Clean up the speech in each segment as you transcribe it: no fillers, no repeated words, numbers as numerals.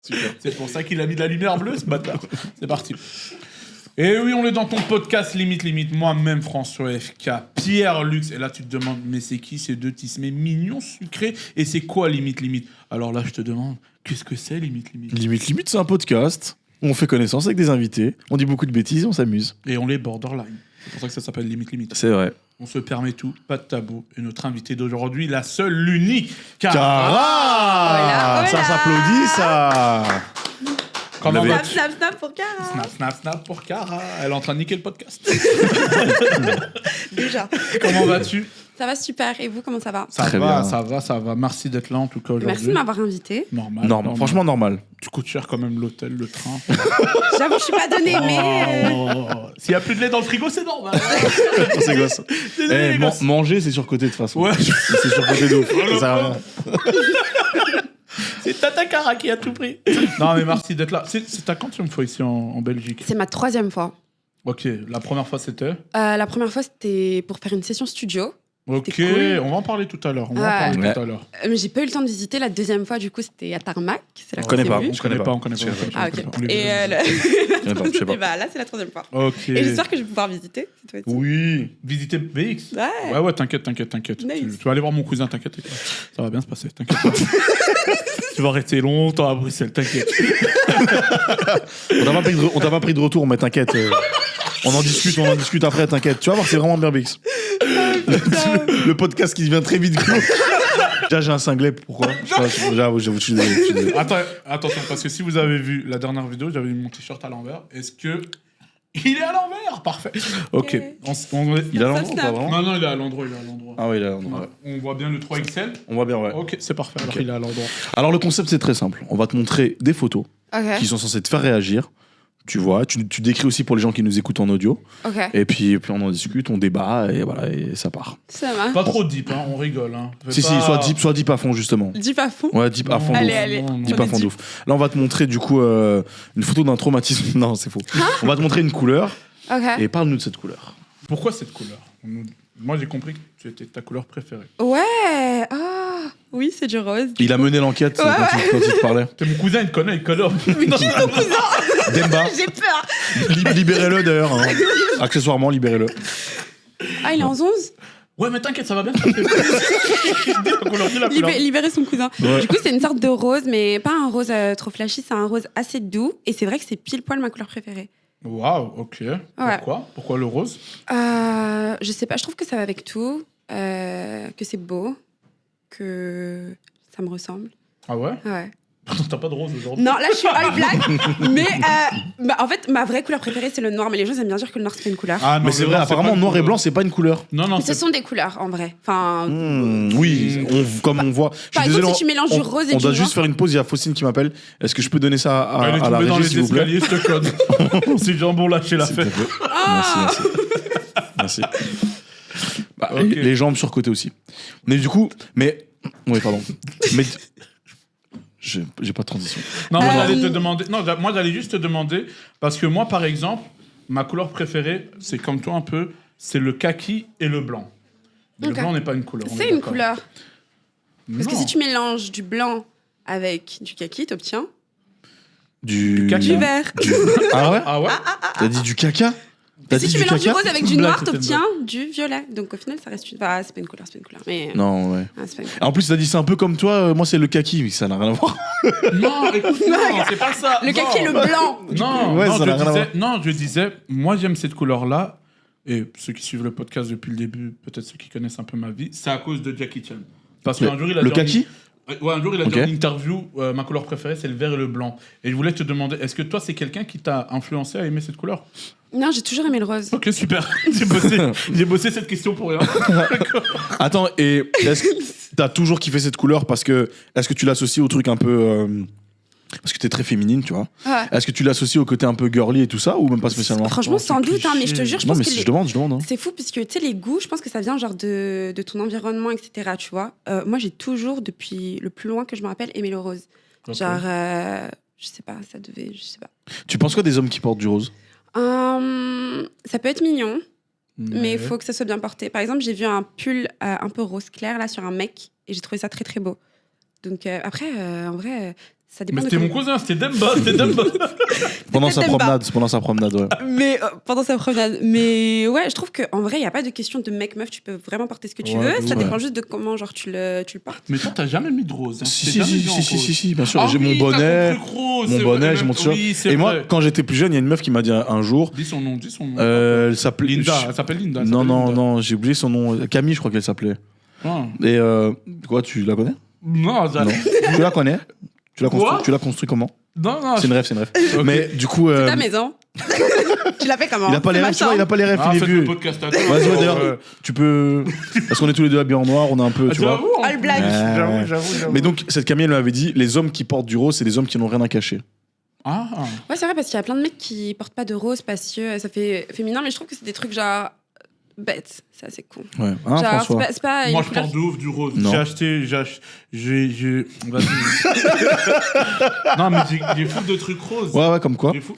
Super. C'est pour ça qu'il a mis de la lumière bleue, ce bâtard. C'est parti. Et oui, on est dans ton podcast Limite. Moi-même, François FK, Pierre Lux. Et là, tu te demandes, mais c'est qui ces deux tismés mignons, sucrés? Et c'est quoi Limite? Alors là, je te demande, qu'est-ce que c'est Limite? Limite, c'est un podcast où on fait connaissance avec des invités, on dit beaucoup de bêtises, on s'amuse. Et on les borderline. C'est pour ça que ça s'appelle Limite. C'est vrai. On se permet tout, pas de tabou. Et notre invité d'aujourd'hui, la seule, l'unique, Cara. Ça s'applaudit, ça. Comment vas-tu? Snap pour Cara. Snap pour Cara. Elle est en train de niquer le podcast. Déjà. Comment vas-tu? Ça va super. Et vous, comment ça va? Ça va. Merci d'être là en tout cas aujourd'hui. Merci de m'avoir invité. Normal. Franchement normal. Tu coûtes cher quand même l'hôtel, le train. J'avoue, je suis pas donnée, mais... S'il n'y a plus de lait dans le frigo, c'est normal. C'est gosse. Désolé, les gosses. Manger, c'est surcoté de toute façon. Ouais. C'est surcoté de ouf. Ça sert à rien. C'est Tata Cara qui a tout pris. Non, mais merci d'être là. C'est ta quantième fois ici en Belgique? C'est ma 3e fois. Ok, la première fois c'était? La première fois, c'était pour faire une session studio. Ok, cool. On va en parler tout à l'heure. Mais j'ai pas eu le temps de visiter. La 2e fois, du coup, c'était à Tarmac. C'est là On connaît qu'on pas. s'est vus. On connaît pas. Ah, ok. On les Et Je sais pas. et bah, là, c'est la 3e fois. Ok. Et j'espère que je vais pouvoir visiter cette fois-ci. Oui, visiter BX. Ouais, t'inquiète. Nice. Tu vas aller voir mon cousin, t'inquiète. Ça va bien se passer, t'inquiète pas. Tu vas rester longtemps à Bruxelles, t'inquiète. On t'a pas pris de retour, mais t'inquiète. On en discute après, t'inquiète. Tu vas voir, c'est vraiment bien BX. Le podcast qui devient très vite clos. Déjà, j'ai un cinglet, pourquoi? J'avoue, je suis désolé. Attention, parce que si vous avez vu la dernière vidéo, j'avais mis mon t-shirt à l'envers. Est-ce que... Il est à l'envers? Parfait. Ok. Il est à l'endroit ou pas vraiment? Non, il est à l'endroit. Ah oui, il est à l'endroit. Ouais. On voit bien le 3XL. On voit bien, ouais. Ok, c'est parfait. Alors il est à l'endroit. Alors, le concept, c'est très simple. On va te montrer des photos Ok. qui sont censées te faire réagir. Tu vois, tu décris aussi pour les gens qui nous écoutent en audio. Ok. Et puis on en discute, on débat, et voilà, et ça part. Ça va. Pas trop deep, on rigole. Si, soit deep à fond, justement. Dis pas fond. Ouais, deep à fond. Allez. Deep à fond de ouf. Là, on va te montrer, du coup, une photo d'un traumatisme. Non, c'est faux. On va te montrer une couleur, Ok. et parle-nous de cette couleur. Pourquoi cette couleur? Moi, j'ai compris que c'était ta couleur préférée. Ouais. Ah. Oui, c'est du rose. Il a mené l'enquête Ouais, quand il te parlait. T'es mon cousin, il te connaît, il colore. Mais qui est ton cousin? Demba, J'ai peur. libérez-le d'ailleurs. Hein. Accessoirement, libérez-le. Ah, il est en 11? Ouais, mais t'inquiète, ça va bien. Dis la couleur. Libérer son cousin. Ouais. Du coup, c'est une sorte de rose, mais pas un rose trop flashy, c'est un rose assez doux. Et c'est vrai que c'est pile poil ma couleur préférée. Waouh, ok. Pourquoi le rose? Je sais pas, je trouve que ça va avec tout, que c'est beau, que ça me ressemble. Ah ouais? Ouais. T'as pas de rose aujourd'hui? Non, là, je suis all black. Mais en fait, ma vraie couleur préférée, c'est le noir. Mais les gens aiment bien dire que le noir, c'est pas une couleur. Ah, Mais c'est vrai, apparemment, noir et blanc, c'est pas une couleur. Non, Mais ce sont des couleurs, en vrai. Enfin, Oui, comme on voit. par exemple, si tu mélanges du rose et on du doit noir... juste faire une pause, il y a Faustine qui m'appelle. Est-ce que je peux donner ça Elle est à la tombée dans régie, les s'il vous plaît? escaliers, je te code. C'est jambon lâché la S'il te fête. plaît. Ah Merci. Bah, Ok. les jambes surcotées aussi. Mais du coup, oui, pardon. Mais j'ai pas de transition. Non, moi j'allais te demander. Non, moi j'allais juste te demander parce que moi, par exemple, ma couleur préférée, c'est comme toi un peu, c'est le kaki et le blanc. Mais Ok. Le blanc n'est pas une couleur. on est C'est une d'accord. couleur. Parce que Non. si tu mélanges du blanc avec du kaki, t'obtiens Du kaki. du vert. Ah ouais? Ah ouais? T'as dit du caca? T'as Et si dit tu du mélanges du caca? rose avec du Blague, noir, c'était une t'obtiens du violet. Donc au final, ça reste une... Enfin, c'est pas une couleur, Mais... Non, ouais. Ah, c'est pas une couleur. En plus, t'as dit c'est un peu comme toi, moi c'est le kaki, mais ça n'a rien à voir. Non, écoute, non, c'est pas ça. Le kaki et le blanc. Non, Ouais, non, ça n'a rien à voir. je disais, moi j'aime cette couleur-là, et ceux qui suivent le podcast depuis le début, peut-être ceux qui connaissent un peu ma vie, c'est à cause de Jackie Chan. Parce qu'un jour, il a Le dit kaki? Ouais, un jour, il a Ok. dit en interview, ma couleur préférée, c'est le vert et le blanc. Et je voulais te demander, est-ce que toi, c'est quelqu'un qui t'a influencé à aimer cette couleur? Non, j'ai toujours aimé le rose. Ok, super. J'ai bossé cette question pour rien. Attends, et est-ce que t'as toujours kiffé cette couleur parce que est-ce que tu l'associes au truc un peu parce que t'es très féminine, tu vois. Ouais. Est-ce que tu l'associes au côté un peu girly et tout ça ou même pas spécialement? Franchement, Oh, sans c'est doute, mais je te jure, je Non, pense mais que je demande. Hein. c'est fou, puisque tu sais, les goûts, je pense que ça vient genre de ton environnement, etc. Tu vois. Moi, j'ai toujours, depuis le plus loin que je me rappelle, aimé le rose. Ok. Genre, je sais pas, je sais pas. Tu penses quoi des hommes qui portent du rose? Ça peut être mignon, mais il faut que ça soit bien porté. Par exemple, j'ai vu un pull un peu rose clair là sur un mec et j'ai trouvé ça très très beau. Donc après, en vrai, Ça dépend Mais de c'était mon comment- cousin, c'était Demba, c'était Demba. Pendant sa Demba. promenade, ouais. Mais pendant sa promenade. Mais ouais, je trouve qu'en vrai, il n'y a pas de question de mec-meuf. Tu peux vraiment porter ce que tu Ouais, veux. Ça ouais. dépend juste de comment genre, tu le portes. Mais toi, t'as jamais mis de rose. Hein. Si, T'es si, jamais si, mis en si, si, rose. si, si, bien sûr. Ah J'ai oui, mon t'as bonnet, ton truc rose, mon c'est bonnet, vrai, j'ai mon t-shirt. oui, c'est Et moi, vrai. quand j'étais plus jeune, il y a une meuf qui m'a dit un jour, Dis son nom, dis son nom. elle s'appelait... Linda, elle s'appelle Linda. elle Non, s'appelle non, Linda. non, j'ai oublié son nom. Camille, je crois qu'elle s'appelait. Ah. Et quoi, tu la connais? Non, Non. Tu la connais? Quoi Tu l'as construit comment? non. C'est une rêve, c'est une rêve. Ok. Mais du coup, C'est ta maison. Tu l'as fait comment? il a pas les C'est rêves, ma tu vois, il a pas les rêves, Ah, il est faites le vieux. podcast à Vas-y, ouais, d'ailleurs, tu peux. Parce qu'on est tous les deux habillés en noir, on a un peu, tu vois. J'avoue, en All black. plus. J'avoue. Mais donc, cette Camille, elle m'avait dit, les hommes qui portent du rose, c'est les hommes qui n'ont rien à cacher. Ah. Ouais, c'est vrai, parce qu'il y a plein de mecs qui portent pas de rose parce que ça fait féminin, mais je trouve que c'est des trucs genre bêtes. C'est assez con. Ouais. Hein, Genre, François? c'est pas Moi, une je couleur- porte de ouf du rose. Non. J'ai acheté. Vas-y. Non, mais j'ai fou de trucs roses. Ouais, ouais, comme quoi? J'ai fou.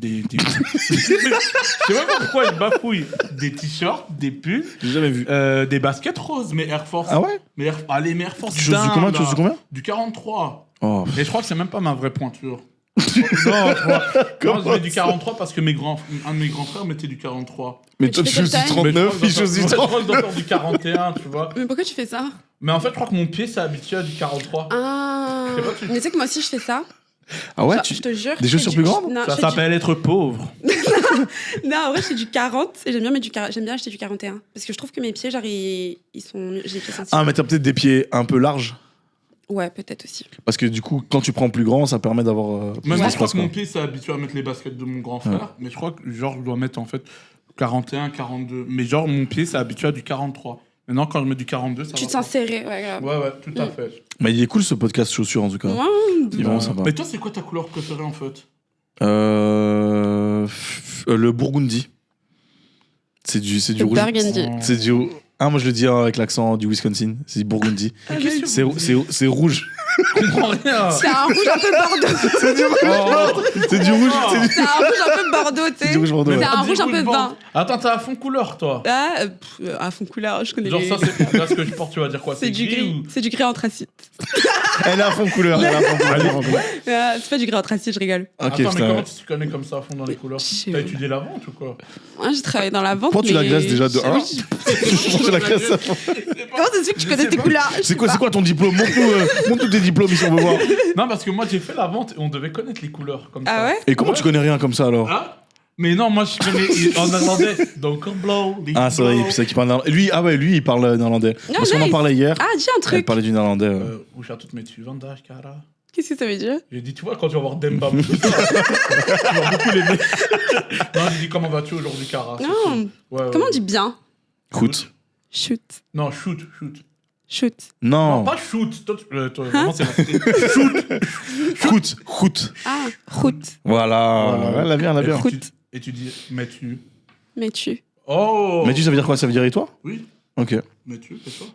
Je sais même pas pourquoi il bafouille. Des t-shirts, des pulls, J'ai jamais vu. des baskets roses, mais Air Force. Ah ouais? Mais Allez, mais Air Force. Tu choses du dingue, combien? Tu là. choses du combien? Du 43. Oh. Et je crois que c'est même pas ma vraie pointure. Non, je crois. Non, je mets du 43 parce que un de mes grands frères mettait du 43. Mais Mais toi, tu tu fais choses du quelle taille? 39, il chose du Je 30. crois que je dois faire du 41, tu vois. Mais pourquoi tu fais ça? Mais en fait, je crois que mon pied s'est habitué à du 43. Ah. Je sais pas, tu- Mais tu sais que moi aussi je fais ça. Ah ouais? Genre, tu- je te jure. Des je fais chaussures du- plus grandes? Non, Ça je fais s'appelle être pauvre. Non, en vrai, je fais du 40 et j'aime bien, j'aime bien acheter du 41. Parce que je trouve que mes pieds, genre, ils sont. J'ai les pieds sensibles. Ah, mais t'as peut-être des pieds un peu larges. Ouais, peut-être aussi. Parce que du coup, quand tu prends plus grand, ça permet d'avoir. plus Même moi, je crois d'espace, que mon quoi. pied s'est habitué à mettre les baskets de mon grand frère. Mais je crois que, genre, je dois mettre en fait 41, 42. Mais genre, mon pied s'est habitué à du 43. Maintenant, quand je mets du 42, ça Tu va te sens pas. serré, ouais, grave. Ouais, tout à fait. Mais il est cool ce podcast chaussures en tout cas. Ouais, Il est vraiment sympa. Mais toi, c'est quoi ta couleur préférée en fait? Le Burgundy. C'est du le rouge. burgundy. C'est du. Ah, moi je le dis avec l'accent du Wisconsin. C'est du Burgundy. Qu'est-ce que vous dites? C'est rouge. Je comprends rien. C'est un rouge un peu bordeaux. C'est du rouge. Oh. C'est du rouge. Oh. C'est du- C'est un rouge un peu bordeaux, tu c'est sais. du rouge bordeaux. C'est ouais. un rouge un peu vin. Attends, t'as à fond couleur, toi. Ah, à fond couleur, je connais Genre les. ça, c'est là, ce que je porte, tu vas dire quoi? C'est du gris. ou- C'est du gris anthracite. Elle est à fond couleur. Elle est à fond couleur. elle est à fond couleur. Ah, c'est pas du gris anthracite, je rigole. Ok, Attends, mais putain. comment tu te connais comme ça à fond dans les couleurs? Je sais T'as pas. étudié la vente ou quoi? Moi, j'ai travaillé dans la vente. Pourquoi tu mais- l'agresses déjà de 1? Oui, Tu l'agresses à fond. Comment ça se fait que tu Je connais sais tes pas. couleurs? C'est quoi ton diplôme? Montre tous tes diplômes si on veut voir. Non, parce que moi j'ai fait la vente et on devait connaître les couleurs comme ça. Ah ouais? Et comment Ouais. tu connais rien comme ça alors? Ah mais non, moi je connais en néerlandais. Donc blow. Ah, c'est vrai, c'est ça qui parle néerlandais. Lui, il parle néerlandais. Ah, Parce qu'on en nice. parlait hier. Ah, dis un Elle truc. parlait du néerlandais. Où j'ai toutes mes dessus. Vandaag, Cara. Qu'est-ce que ça veut dire? J'ai dit, tu vois, quand tu vas voir Demba, tu vas beaucoup l'aimer. Non, j'ai dit, comment vas-tu aujourd'hui, Cara? C'est Non. cool. Ouais, Comment ouais. on dit bien? Écoute. Shoot. Non, shoot. Shoot. Non, Non. pas shoot. Toi, vraiment, c'est la shoot. Route. Ah, route. Voilà. Voilà. Elle a bien, elle a bien. Et tu dis, mais tu. Mais tu. Oh Mais tu, ça veut dire quoi? Ça veut dire et toi? Oui, Ok. mais tu, c'est toi.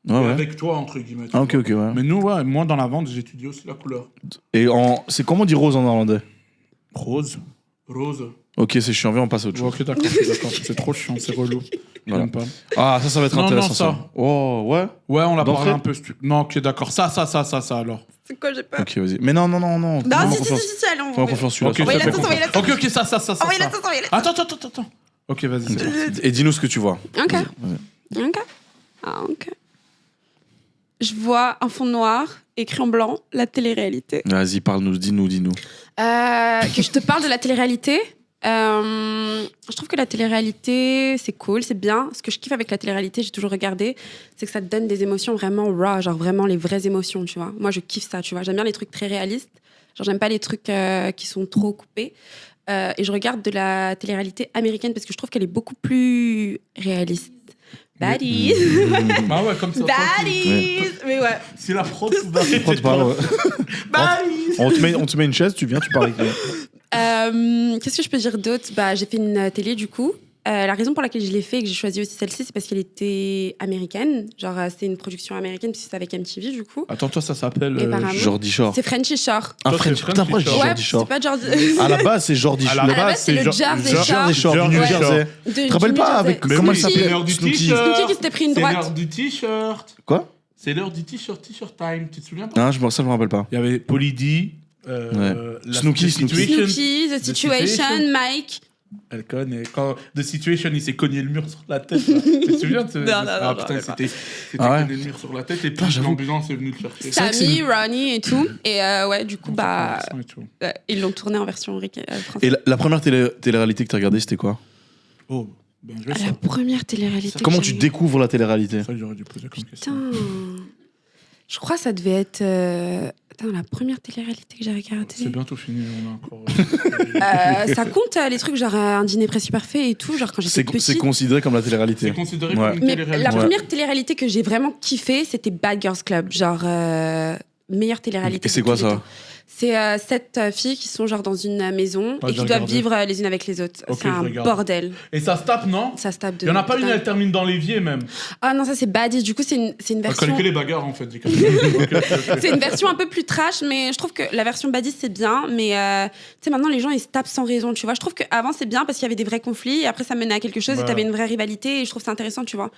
Ouais, ouais. Avec toi, entre guillemets. tu Ah, ok, vois. ok, ouais. Mais nous, ouais, moi, dans la vente, j'étudie aussi la couleur. Et c'est comment on dit rose en néerlandais? Rose. Ok, c'est chiant, viens, on passe à autre chose. Ok, d'accord, c'est trop chiant, c'est relou. Voilà. J'aime pas. Ah, ça va être Non, intéressant. non, ça. Oh, ouais. Ouais, on l'a D'entrée parlé un peu. Non, ok, d'accord. Ça, alors. C'est quoi, j'ai peur? Ok, vas-y. Mais non. Non, Fais-moi si, confiance. allons. Fais-moi confiance, celui-là. Ok, Envoyez ça la fait sauce, envoyez la confiance. Ok, ça. Envoyez la sauce, envoyez la sauce. Attends. Ok, vas-y. Et dis-nous ce que tu vois. Ok. Vas-y. Ok. Ah, ok. Je vois un fond noir, écrit en blanc, la télé-réalité. Vas-y, parle-nous, dis-nous. Que je te parle de la télé-réalité. Je trouve que la télé-réalité, c'est cool, c'est bien. Ce que je kiffe avec la télé-réalité, j'ai toujours regardé, c'est que ça te donne des émotions vraiment raw, genre vraiment les vraies émotions, tu vois. Moi, je kiffe ça, tu vois. J'aime bien les trucs très réalistes. Genre, j'aime pas les trucs qui sont trop coupés. Et je regarde de la télé-réalité américaine parce que je trouve qu'elle est beaucoup plus réaliste. Baddies. Ah ouais, comme ça. Baddies. Mais ouais. C'est la fraude, tu vas Prends de parole, ouais. Baddies. On te met une chaise, tu viens, tu parles avec lui. Qu'est-ce que je peux dire d'autre? J'ai fait une télé du coup. La raison pour laquelle je l'ai fait et que j'ai choisi aussi celle-ci, c'est parce qu'elle était américaine. Genre, c'était une production américaine, puisque c'était avec MTV du coup. Attends, toi, ça s'appelle. Et apparemment- Jordi Shore. C'est Frenchy Shore. Un Toi, French. c'est Putain, pourquoi je dis Shore. Ouais, Jordi Shore? c'est pas Jordi. À la base, c'est Jordi À Shore. la À la base, c'est le Jersey Shore. Jersey Shore, du New Ouais. Jersey. De Te rappelles New pas Jersey. avec. Mais Comment oui, elle c'est s'appelait? l'heure du Snooki. t-shirt. Snooki qui s'était pris une C'est droite. l'heure du t-shirt. Quoi? C'est l'heure du t-shirt time. Tu te souviens pas? Ah, ça, je me rappelle pas. Il y avait Pauly D, Snooki. Snooki, The Situation, Mike. Elle connaît. Quand The Situation, il s'est cogné le mur sur la tête. Là. Tu te souviens Non, putain, c'était Ah ouais. cogné le mur sur la tête et puis l'ambulance est venue le chercher. Sammy, Ronnie et tout. Et ouais, du coup, Et tout. ils l'ont tourné en version française. Et la première télé-réalité que t'as regardée, c'était quoi? Oh, bien joué La ça. première télé-réalité. Comment que tu j'ai- découvres la télé-réalité? Ça, j'aurais dû poser comme question. Putain. Je crois que ça devait être. Attends, la première télé-réalité que j'ai C'est regardée. bientôt fini, on a encore. Ça compte les trucs genre un dîner presque parfait et tout, genre quand j'étais C'est petite. considéré comme la télé-réalité. C'est considéré Ouais. comme une Mais télé-réalité. la Ouais. première télé-réalité que j'ai vraiment kiffé, c'était Bad Girls Club. Genre, meilleure télé-réalité. Et c'est de quoi tous les ça? temps. C'est 7 filles qui sont genre dans une maison Ah, et j'ai qui doivent regardé. vivre les unes avec les autres. Ok, C'est je un regarde. bordel. Et ça se tape, non? Ça se tape de. Il n'y en a pas une, dingue. elle termine dans l'évier même. Ah non, ça c'est Baddies. Du coup, c'est une Elle version. connaît que les bagarres en fait. j'ai compris. C'est une version un peu plus trash, mais je trouve que la version Baddies c'est bien. Mais tu sais, maintenant les gens ils se tapent sans raison, tu vois. Je trouve qu'avant c'est bien parce qu'il y avait des vrais conflits et après ça menait à quelque chose et Voilà. t'avais une vraie rivalité et je trouve ça intéressant, tu vois.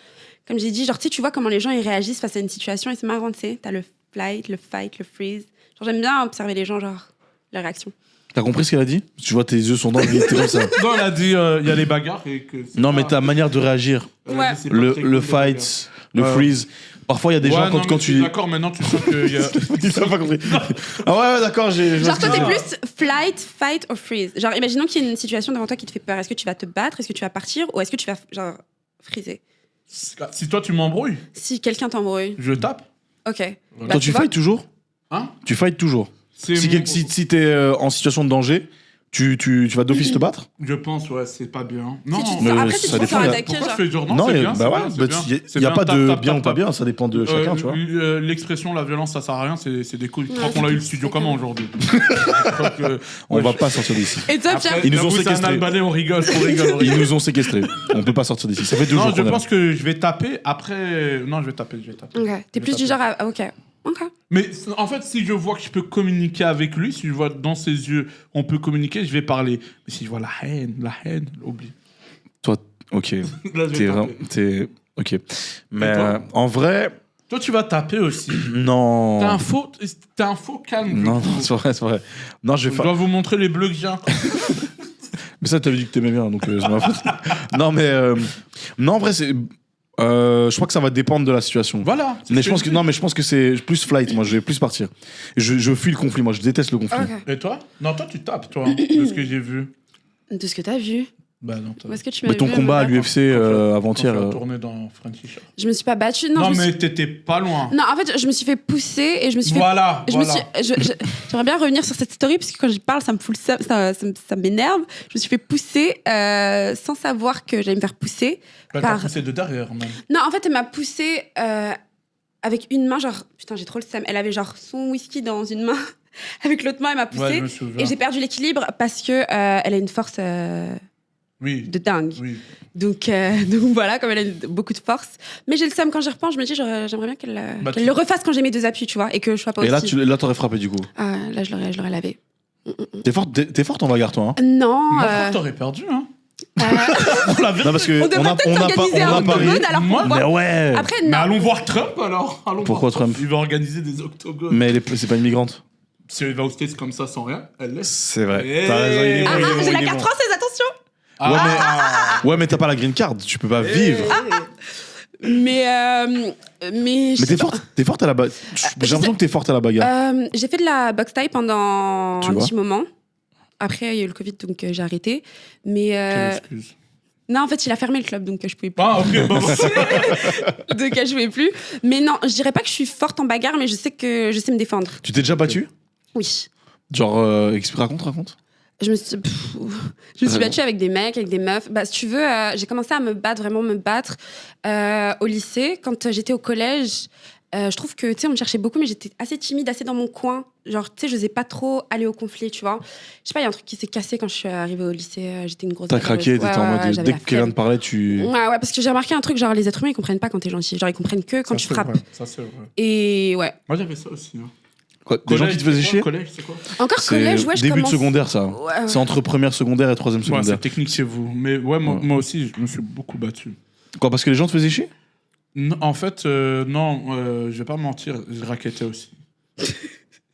Comme j'ai dit, genre tu vois comment les gens ils réagissent face à une situation et c'est marrant, tu sais. T'as le flight, le fight, le freeze. Genre j'aime bien observer les gens, genre leur réaction. T'as compris ce qu'elle a dit? Tu vois, tes yeux sont dans le vide, t'es comme ça. Non, elle a dit il y a les bagarres et que. c'est Non, mais pas- ta manière de réagir, elle a dit, Ouais. c'est pas très cool, le les fight, le Ouais. freeze. Parfois, il y a des bagarres. gens, Ouais, non, quand mais je suis tu. D'accord, maintenant tu sens qu'il y a. Ils savent pas compris. Ah ouais, d'accord, j'ai. je vois Genre ce que toi tu t'es veux dire. plus flight, fight or freeze. Genre imaginons qu'il y a une situation devant toi qui te fait peur. Est-ce que tu vas te battre? Est-ce que tu vas partir? Ou est-ce que tu vas genre freezer? Si toi tu m'embrouilles, Si quelqu'un t'embrouille. je tape. Ok. Bah, Toi, tu vois, fights toujours? Hein? Tu fights toujours. C'est Si, mon- si t'es en situation de danger, tu vas d'office te battre? Je pense, ouais, c'est pas bien. Non, Si tu te mais sens- après, si ça tu te sens dépend, là. attaqué, pourquoi genre. je fais genre non, Non, c'est et- bien, bah c'est ouais, bien, bah, c'est bien. il C'est n'y a bien, pas tape, de tape, bien tape, ou pas tape. bien, ça dépend de chacun, tu vois. L'expression la violence ça sert à rien, c'est des couilles. Je crois Ouais, qu'on l'a eu le c'est studio clair. comment aujourd'hui. Je crois que- On ouais, va je- pas sortir d'ici. Et toi, Après, Pierre Ils nous ont j'avoue, c'est un séquestrés. Albanais, on rigole, on rigole. Ils nous ont séquestrés. On peut pas sortir d'ici. Ça fait 2 jours Non, je qu'on est là. pense que je vais taper. Après, non, je vais taper. Ok. T'es plus du genre à. Ok. Ok. Mais en fait, si je vois que je peux communiquer avec lui, si je vois dans ses yeux, on peut communiquer, je vais parler. Mais si je vois la haine, oublie. Toi, ok. Là, je vais T'es taper. t'es- ok. Mais toi en vrai, Toi, tu vas taper aussi. non. T'as un faux calme. je Non, trouve. non, c'est vrai, c'est vrai. Non, je vais Je faire. dois vous montrer les bleus que j'ai. Mais ça, t'avais dit que t'aimais bien, donc c'est ma faute. Non, mais non, en vrai, c'est. Je crois que ça va dépendre de la situation. Voilà. Mais je pense que non, mais je pense que c'est plus flight. Moi, je vais plus partir. Je fuis le conflit. Moi, je déteste le conflit. Ok. Et toi? Non, toi, tu tapes, toi, de ce que j'ai vu. De ce que t'as vu. Bah non, toi. Où est-ce que tu m'as Mais ton vu combat à me battre l'UFC avant-hier. Quand tu as tourné dans Frenchy Show. Je me suis pas battue. Non, Non, je me mais suis- t'étais pas loin. Non, en fait, je me suis fait pousser et je me suis fait. Voilà. Je me suis, j'aimerais bien revenir sur cette story parce que quand j'y parle, ça me fout ça m'énerve. Je me suis fait pousser sans savoir que j'allais me faire pousser. T'as par- poussé de derrière, même. Non, en fait, elle m'a poussé avec une main, genre putain, j'ai trop le seum. Elle avait genre son whisky dans une main, avec l'autre main, elle m'a poussé Ouais, je me souviens. et j'ai perdu l'équilibre parce que elle a une force Oui. de dingue. Oui. Donc voilà, comme elle a beaucoup de force. Mais j'ai le seum quand j'y repense, je me dis j'aimerais bien qu'elle Bah, qu'elle tu- le refasse quand j'ai mes 2 appuis, tu vois, et que je sois pas Et là, aussi. là, t'aurais frappé du coup. Ah, là, je l'aurais lavé. T'es forte en bagarre, toi. Hein. Non. Moi, je crois que t'aurais perdu, hein. euh, Non, parce que on devrait peut-être s'organiser un parié. octogone alors Moi, qu'on Mais voit. ouais. Après, Mais non. allons voir Trump, alors. Allons Pourquoi voir Trump Il va organiser des octogones. Mais c'est pas une migrante. Si elle va aux States comme ça, sans rien, elle laisse. C'est vrai. Eh. T'as raison, il est Ah, bon, il est bon, j'ai la il est carte bon. française, attention. Ouais, mais t'as pas la green card. Tu peux pas vivre. Mais Mais t'es forte à la bagarre. J'ai l'impression que t'es forte à la bagarre. j'ai fait de la boxe taille pendant Tu un vois. petit moment. Après, il y a eu le Covid, donc j'ai arrêté. Mais Quelle excuse. non, en fait, il a fermé le club, donc je pouvais plus. Ah, ok, bon. Donc je pouvais plus. Mais non, je dirais pas que je suis forte en bagarre, mais je sais que je sais me défendre. Tu t'es déjà battu? Oui. Genre, raconte. Je me suis Vraiment. battue avec des mecs, avec des meufs. Bah, si tu veux, j'ai commencé à vraiment me battre au lycée. Quand j'étais au collège, je trouve que, tu sais, on me cherchait beaucoup, mais j'étais assez timide, assez dans mon coin. Genre, tu sais, je n'osais pas trop aller au conflit, tu vois. Je sais pas, il y a un truc qui s'est cassé quand je suis arrivée au lycée. J'étais une grosse... T'as craqué, bagarreuse. t'étais en mode. j'avais Dès la que quelqu'un flemme. te parlait, tu. Ouais, parce que j'ai remarqué un truc, genre, les êtres humains, ils comprennent pas quand t'es gentil. Genre, ils comprennent que quand Ça, tu c'est frappes. vrai, ça, c'est vrai. Et ouais. Moi, j'avais ça aussi. Hein. Quoi, des gens qui te faisaient chier? Collège, c'est quoi? Encore C'est collège, ouais, je début de commence... secondaire, ça. Ouais. C'est entre première secondaire et troisième Ouais, secondaire. c'est technique chez vous. Mais ouais, moi aussi, je me suis beaucoup battu. Quoi, parce que les gens te faisaient chier? Non, en fait, non, je vais pas mentir, je raquettais aussi.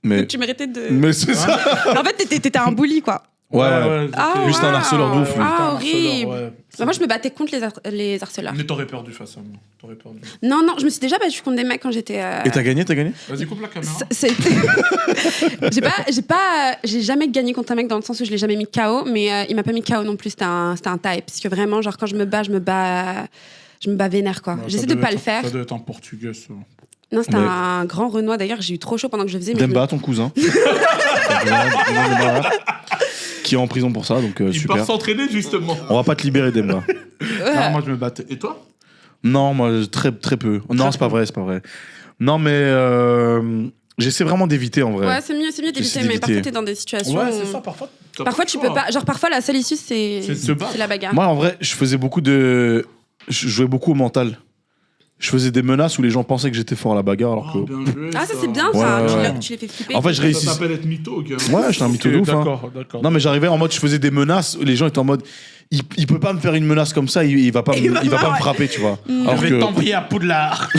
Mais, Tu méritais de. mais c'est ça. En fait, t'étais un bully, quoi. Ouais. Ah, Lui, c'était un harceleur de ouf, lui. Ah, Putain, horrible. ouais. Bah, moi, je me battais contre les harceleurs. Mais t'aurais perdu face à moi. T'aurais perdu. Non, je me suis déjà battue contre des mecs quand j'étais. Et t'as gagné Vas-y, coupe la caméra. J'ai jamais gagné contre un mec dans le sens où je l'ai jamais mis KO, mais il m'a pas mis KO non plus. C'était un type. Parce que vraiment, genre, quand je me bats vénère, quoi. Ouais, J'essaie de pas le faire. Ça doit être en portugais, ça. Non, c'était Ouais. un grand Renoir. D'ailleurs, j'ai eu trop chaud pendant que je faisais. Mais Demba, ton cousin. Qui est en prison pour ça, donc Il super. part s'entraîner, justement. On va pas te libérer, Demba. Non, moi, je me battais. Et toi? Non, moi, très, très peu. Non, c'est pas vrai. Non, mais j'essaie vraiment d'éviter, en vrai. Ouais, c'est mieux d'éviter, J'essaie mais d'éviter. parfois t'es dans des situations. Ouais, où- c'est ça, parfois. Parfois tu peux pas. Genre parfois la seule issue c'est se battre. la bagarre. Moi, en vrai, je jouais beaucoup au mental. Je faisais des menaces où les gens pensaient que j'étais fort à la bagarre, alors que... bien joué. Ah ça c'est bien ça. Ouais. Tu les fais flipper. En fait, je Ça réussis. s'appelle être mytho, gars. Ouais, j'étais un mytho de ouf, hein. D'accord. Non, mais j'arrivais en mode, je faisais des menaces, les gens étaient en mode, il peut pas me faire une menace comme ça, il va pas me frapper, tu vois. Je Alors vais que, t'envoyer à Poudlard.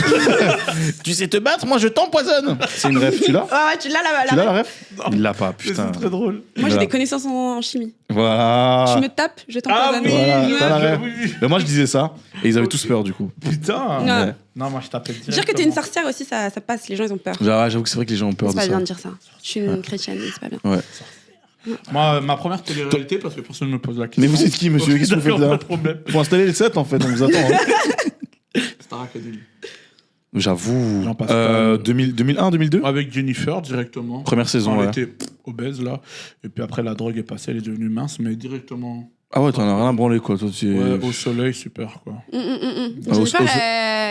tu sais te battre, moi je t'empoisonne. C'est une ref, tu l'as? Ouais, tu l'as Tu l'as la ref? Il l'a pas, putain. C'est très drôle. Moi j'ai Voilà. des connaissances en chimie. Voilà. Tu me tapes, je Ah t'empoisonne. oui, Voilà, t'as la ref. oui. Mais moi je disais ça, et ils avaient tous peur du coup. Putain. Ouais. Non, moi, je t'appelle direct. Dire que t'es une sorcière aussi ça passe, les gens ils ont peur. J'avoue que c'est vrai que les gens ont peur C'est de pas ça. bien de dire ça. Je suis une chrétienne, c'est pas bien. Ouais. Moi, ma première télé-réalité, parce que personne ne me pose la question. Mais vous êtes qui, monsieur? Ok, Qu'est-ce que vous faites d'accord, là? Pas de problème. Faut installer les 7 en fait, on vous attend. Hein. Star Academy. J'avoue. Jean-Pascal. 2001, 2002? Avec Jennifer, directement. Première saison, Quand ouais. elle était obèse, là. Et puis après, la drogue est passée, elle est devenue mince, mais directement. Ah ouais, t'en as rien à branler quoi. Toi, tu... Ouais, au soleil, super, quoi. Jennifer,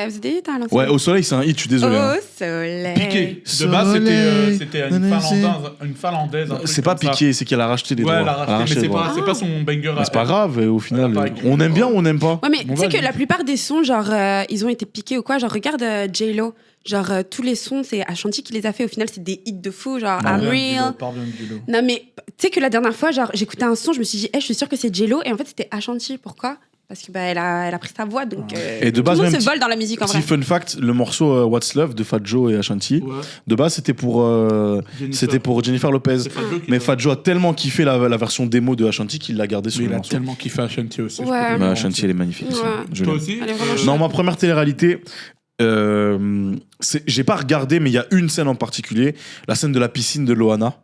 vous êtes t'as lancé. Ouais, au soleil, c'est un hit, je suis désolé. hein. Au soleil. Piqué. De base, Soleil. c'était une Finlandaise. un truc C'est pas comme ça. piqué, c'est qu'elle a racheté les Ouais, droits. elle a racheté, mais les droits. c'est pas son banger. Mais c'est pas grave, au final. Elle a pas écrit. On aime bien ou on n'aime pas? Ouais, mais Bon, tu sais que vas-y. la plupart des sons, genre, ils ont été piqués ou quoi. Genre, regarde J-Lo. Genre, tous les sons, c'est Ashanti qui les a fait. Au final, c'est des hits de fou. Genre, I'm real. Pardon, Dilo. Non, mais tu sais que la dernière fois, genre, j'écoutais un son, je me suis dit, je suis sûre que c'est J-Lo. Et en fait, c'était Ashanti. Pourquoi? Parce que elle a pris sa voix. Donc, Et de tout base, le monde même se vole dans la musique en Petit vrai. fun fact, le morceau What's Love de Fat Joe et Ashanti, Ouais. de base c'était pour Jennifer Lopez. C'est Fat Joe qui Mais l'a- Fat Joe a tellement kiffé la version démo de Ashanti qu'il l'a gardé sur Mais le il a morceau. tellement kiffé Ashanti aussi. je Ouais. peux te Mais le Mais garantir. Ashanti, elle est magnifique. aussi. Ouais. Je Toi l'aime. aussi Elle est vraiment Non, ma première télé-réalité, j'ai pas regardé, mais il y a une scène en particulier, la scène de la piscine de Loana.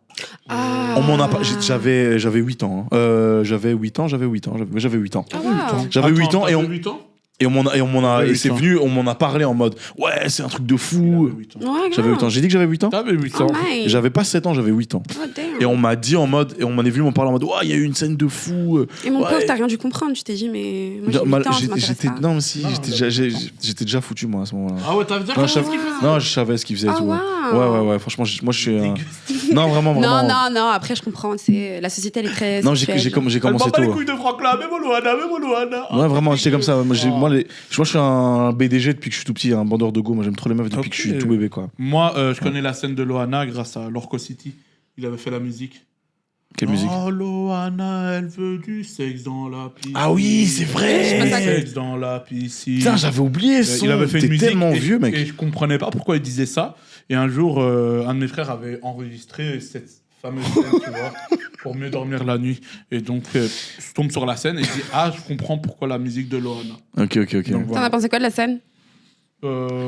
Ah. On m'en a pas. J'avais 8 ans. Hein. J'avais 8 ans. J'avais 8 ans. Ah, wow. J'avais 8 ans et Attends, on. t'avais 8 ans Et J'avais et c'est 8 ans. venu, on m'en a parlé en mode ouais, c'est un truc de fou. J'avais 8 ans. Ouais, J'avais 8 ans. J'ai dit que j'avais 8 ans. T'avais 8 Oh ans. my. J'avais pas 7 ans, j'avais 8 ans. Oh, damn. Et on m'a dit en mode, et on m'en est venu m'en parler en mode, ouais, il y a eu une scène de fou. Et mon Ouais. pauvre, t'as rien dû comprendre. Tu t'es dit, mais moi, j'ai Non, 8 ans, ça m'intéresse j'étais, pas. non, mais si, Non, j'étais j'avais déjà, 8 ans. j'étais déjà foutu moi à ce moment-là. Ah ouais, t'avais déjà Non, je savais, wow. non, je savais ce qu'il faisait. et Ah, tout. wow. Ouais. Franchement, moi, je suis. Non, vraiment. Non, après, je comprends. La société, elle est très. Non, sexuelle. j'ai commencé Elle m'en bat les tôt. couilles de Franklin, même Loana. Ouais, vraiment, j'étais comme ça. Moi, je suis un BDG depuis que je suis tout petit, un bandeur de go. Moi, j'aime trop les meufs depuis que je suis Ok. tout bébé, quoi. Moi, je connais la scène de Loana grâce à Lorco City. Il avait fait la musique. Quelle musique? Oh, Loana, elle veut du sexe dans la piscine. Ah oui, c'est vrai. Je sais pas ça. Sexe dans la piscine. Putain, j'avais oublié ce son. Il avait fait T'es une musique tellement et, vieux, mec. et je comprenais pas pourquoi il disait ça. Et un jour, un de mes frères avait enregistré cette fameuse scène, tu vois, pour mieux dormir la nuit. Et donc, je tombe sur la scène et je dis, ah, je comprends pourquoi la musique de Loana. Ok. Donc, T'en voilà. as pensé quoi de la scène?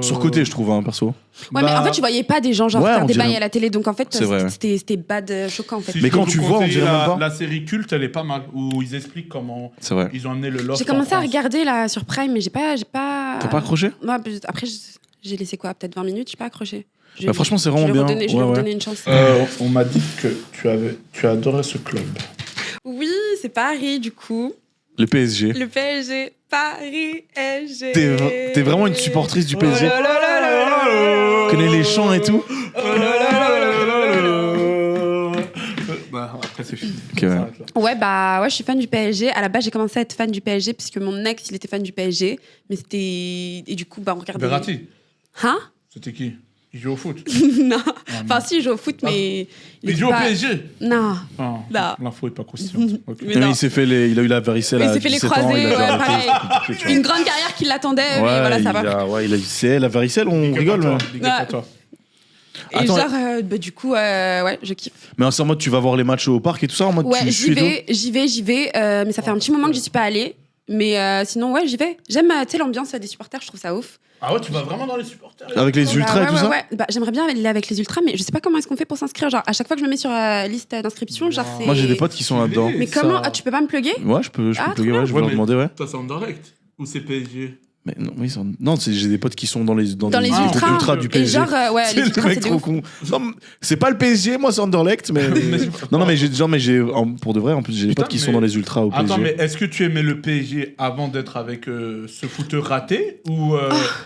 Surcoté, je trouve, hein, perso. Ouais, mais en fait, tu voyais pas des gens genre Ouais, faire on des dirait- bails à la télé, donc en fait, C'est vrai, ouais. c'était bad choquant en fait. Si Mais je peux quand vous tu vois, on conseiller dirait même pas. la série culte, elle est pas mal, où ils expliquent comment C'est vrai. ils ont amené le loft. J'ai commencé en à France. regarder là sur Prime, mais j'ai pas. T'as pas accroché? Ouais, après, j'ai laissé quoi? Peut-être 20 minutes, j'ai pas accroché. Bah, franchement, c'est vraiment bien. Je vais Ouais, lui ouais. redonner une chance. On m'a dit que tu adorais ce club. Oui, c'est Paris du coup. Le PSG. Le PSG, Paris, PSG. T'es vraiment une supportrice du PSG. Oh là là là là là là. Connais les chants et tout. Bah, après, c'est fini. Ok, On ouais. s'arrête là. Ouais, je suis fan du PSG. À la base, j'ai commencé à être fan du PSG puisque mon ex, il était fan du PSG. Mais c'était. Et du coup, on regardait. Verratti, Hein? c'était qui? Il joue au foot. Non. Enfin, si, il joue au foot, mais. Il joue au pas- PSG. Non. Ah, Non. L'info est pas croustillante. Ok. Mais Non, non. il s'est fait il a eu la varicelle Il à s'est fait les 17 ans, croisés, il a ouais, arrêté, pareil. c'est compliqué, tu vois. Une grande carrière qui l'attendait, mais Ouais, voilà, ça va. c'est la varicelle, on Big up rigole. à toi, Mais, big up à toi. Et Attends, genre, du coup, ouais, je kiffe. mais c'est en mode, tu vas voir les matchs au parc et tout ça, en mode, Ouais, tu suis et tout j'y vais, mais ça fait un petit moment que j'y suis pas allée. Mais sinon, ouais, j'y vais. J'aime, tu sais, l'ambiance des supporters, je trouve ça ouf. Ah ouais, tu vas vraiment dans les supporters. Avec les ultras et tout ça. Ouais. Bah, j'aimerais bien aller avec les ultras, mais je sais pas comment est-ce qu'on fait pour s'inscrire. Genre, à chaque fois que je me mets sur liste d'inscription, genre, c'est. Moi, j'ai des potes qui sont là-dedans. Mais comment tu peux pas me plugger? Ouais, je peux Ah, plugger, trop ouais, je vais Ouais, leur mais- demander, ouais. Toi, c'est Anderlecht ou c'est PSG? Mais non, oui, non, j'ai des potes qui sont dans les Dans les Ah, ultras. ultras du Et PSG. genre, ouais, C'est les le ultras, mec c'est de trop ouf. con. Non, c'est pas le PSG, moi c'est Anderlecht, mais. non, mais pour de vrai, en plus, j'ai des Putain, potes qui mais- sont dans les ultras au PSG. Attends, mais est-ce que tu aimais le PSG avant d'être avec ce footeur raté ou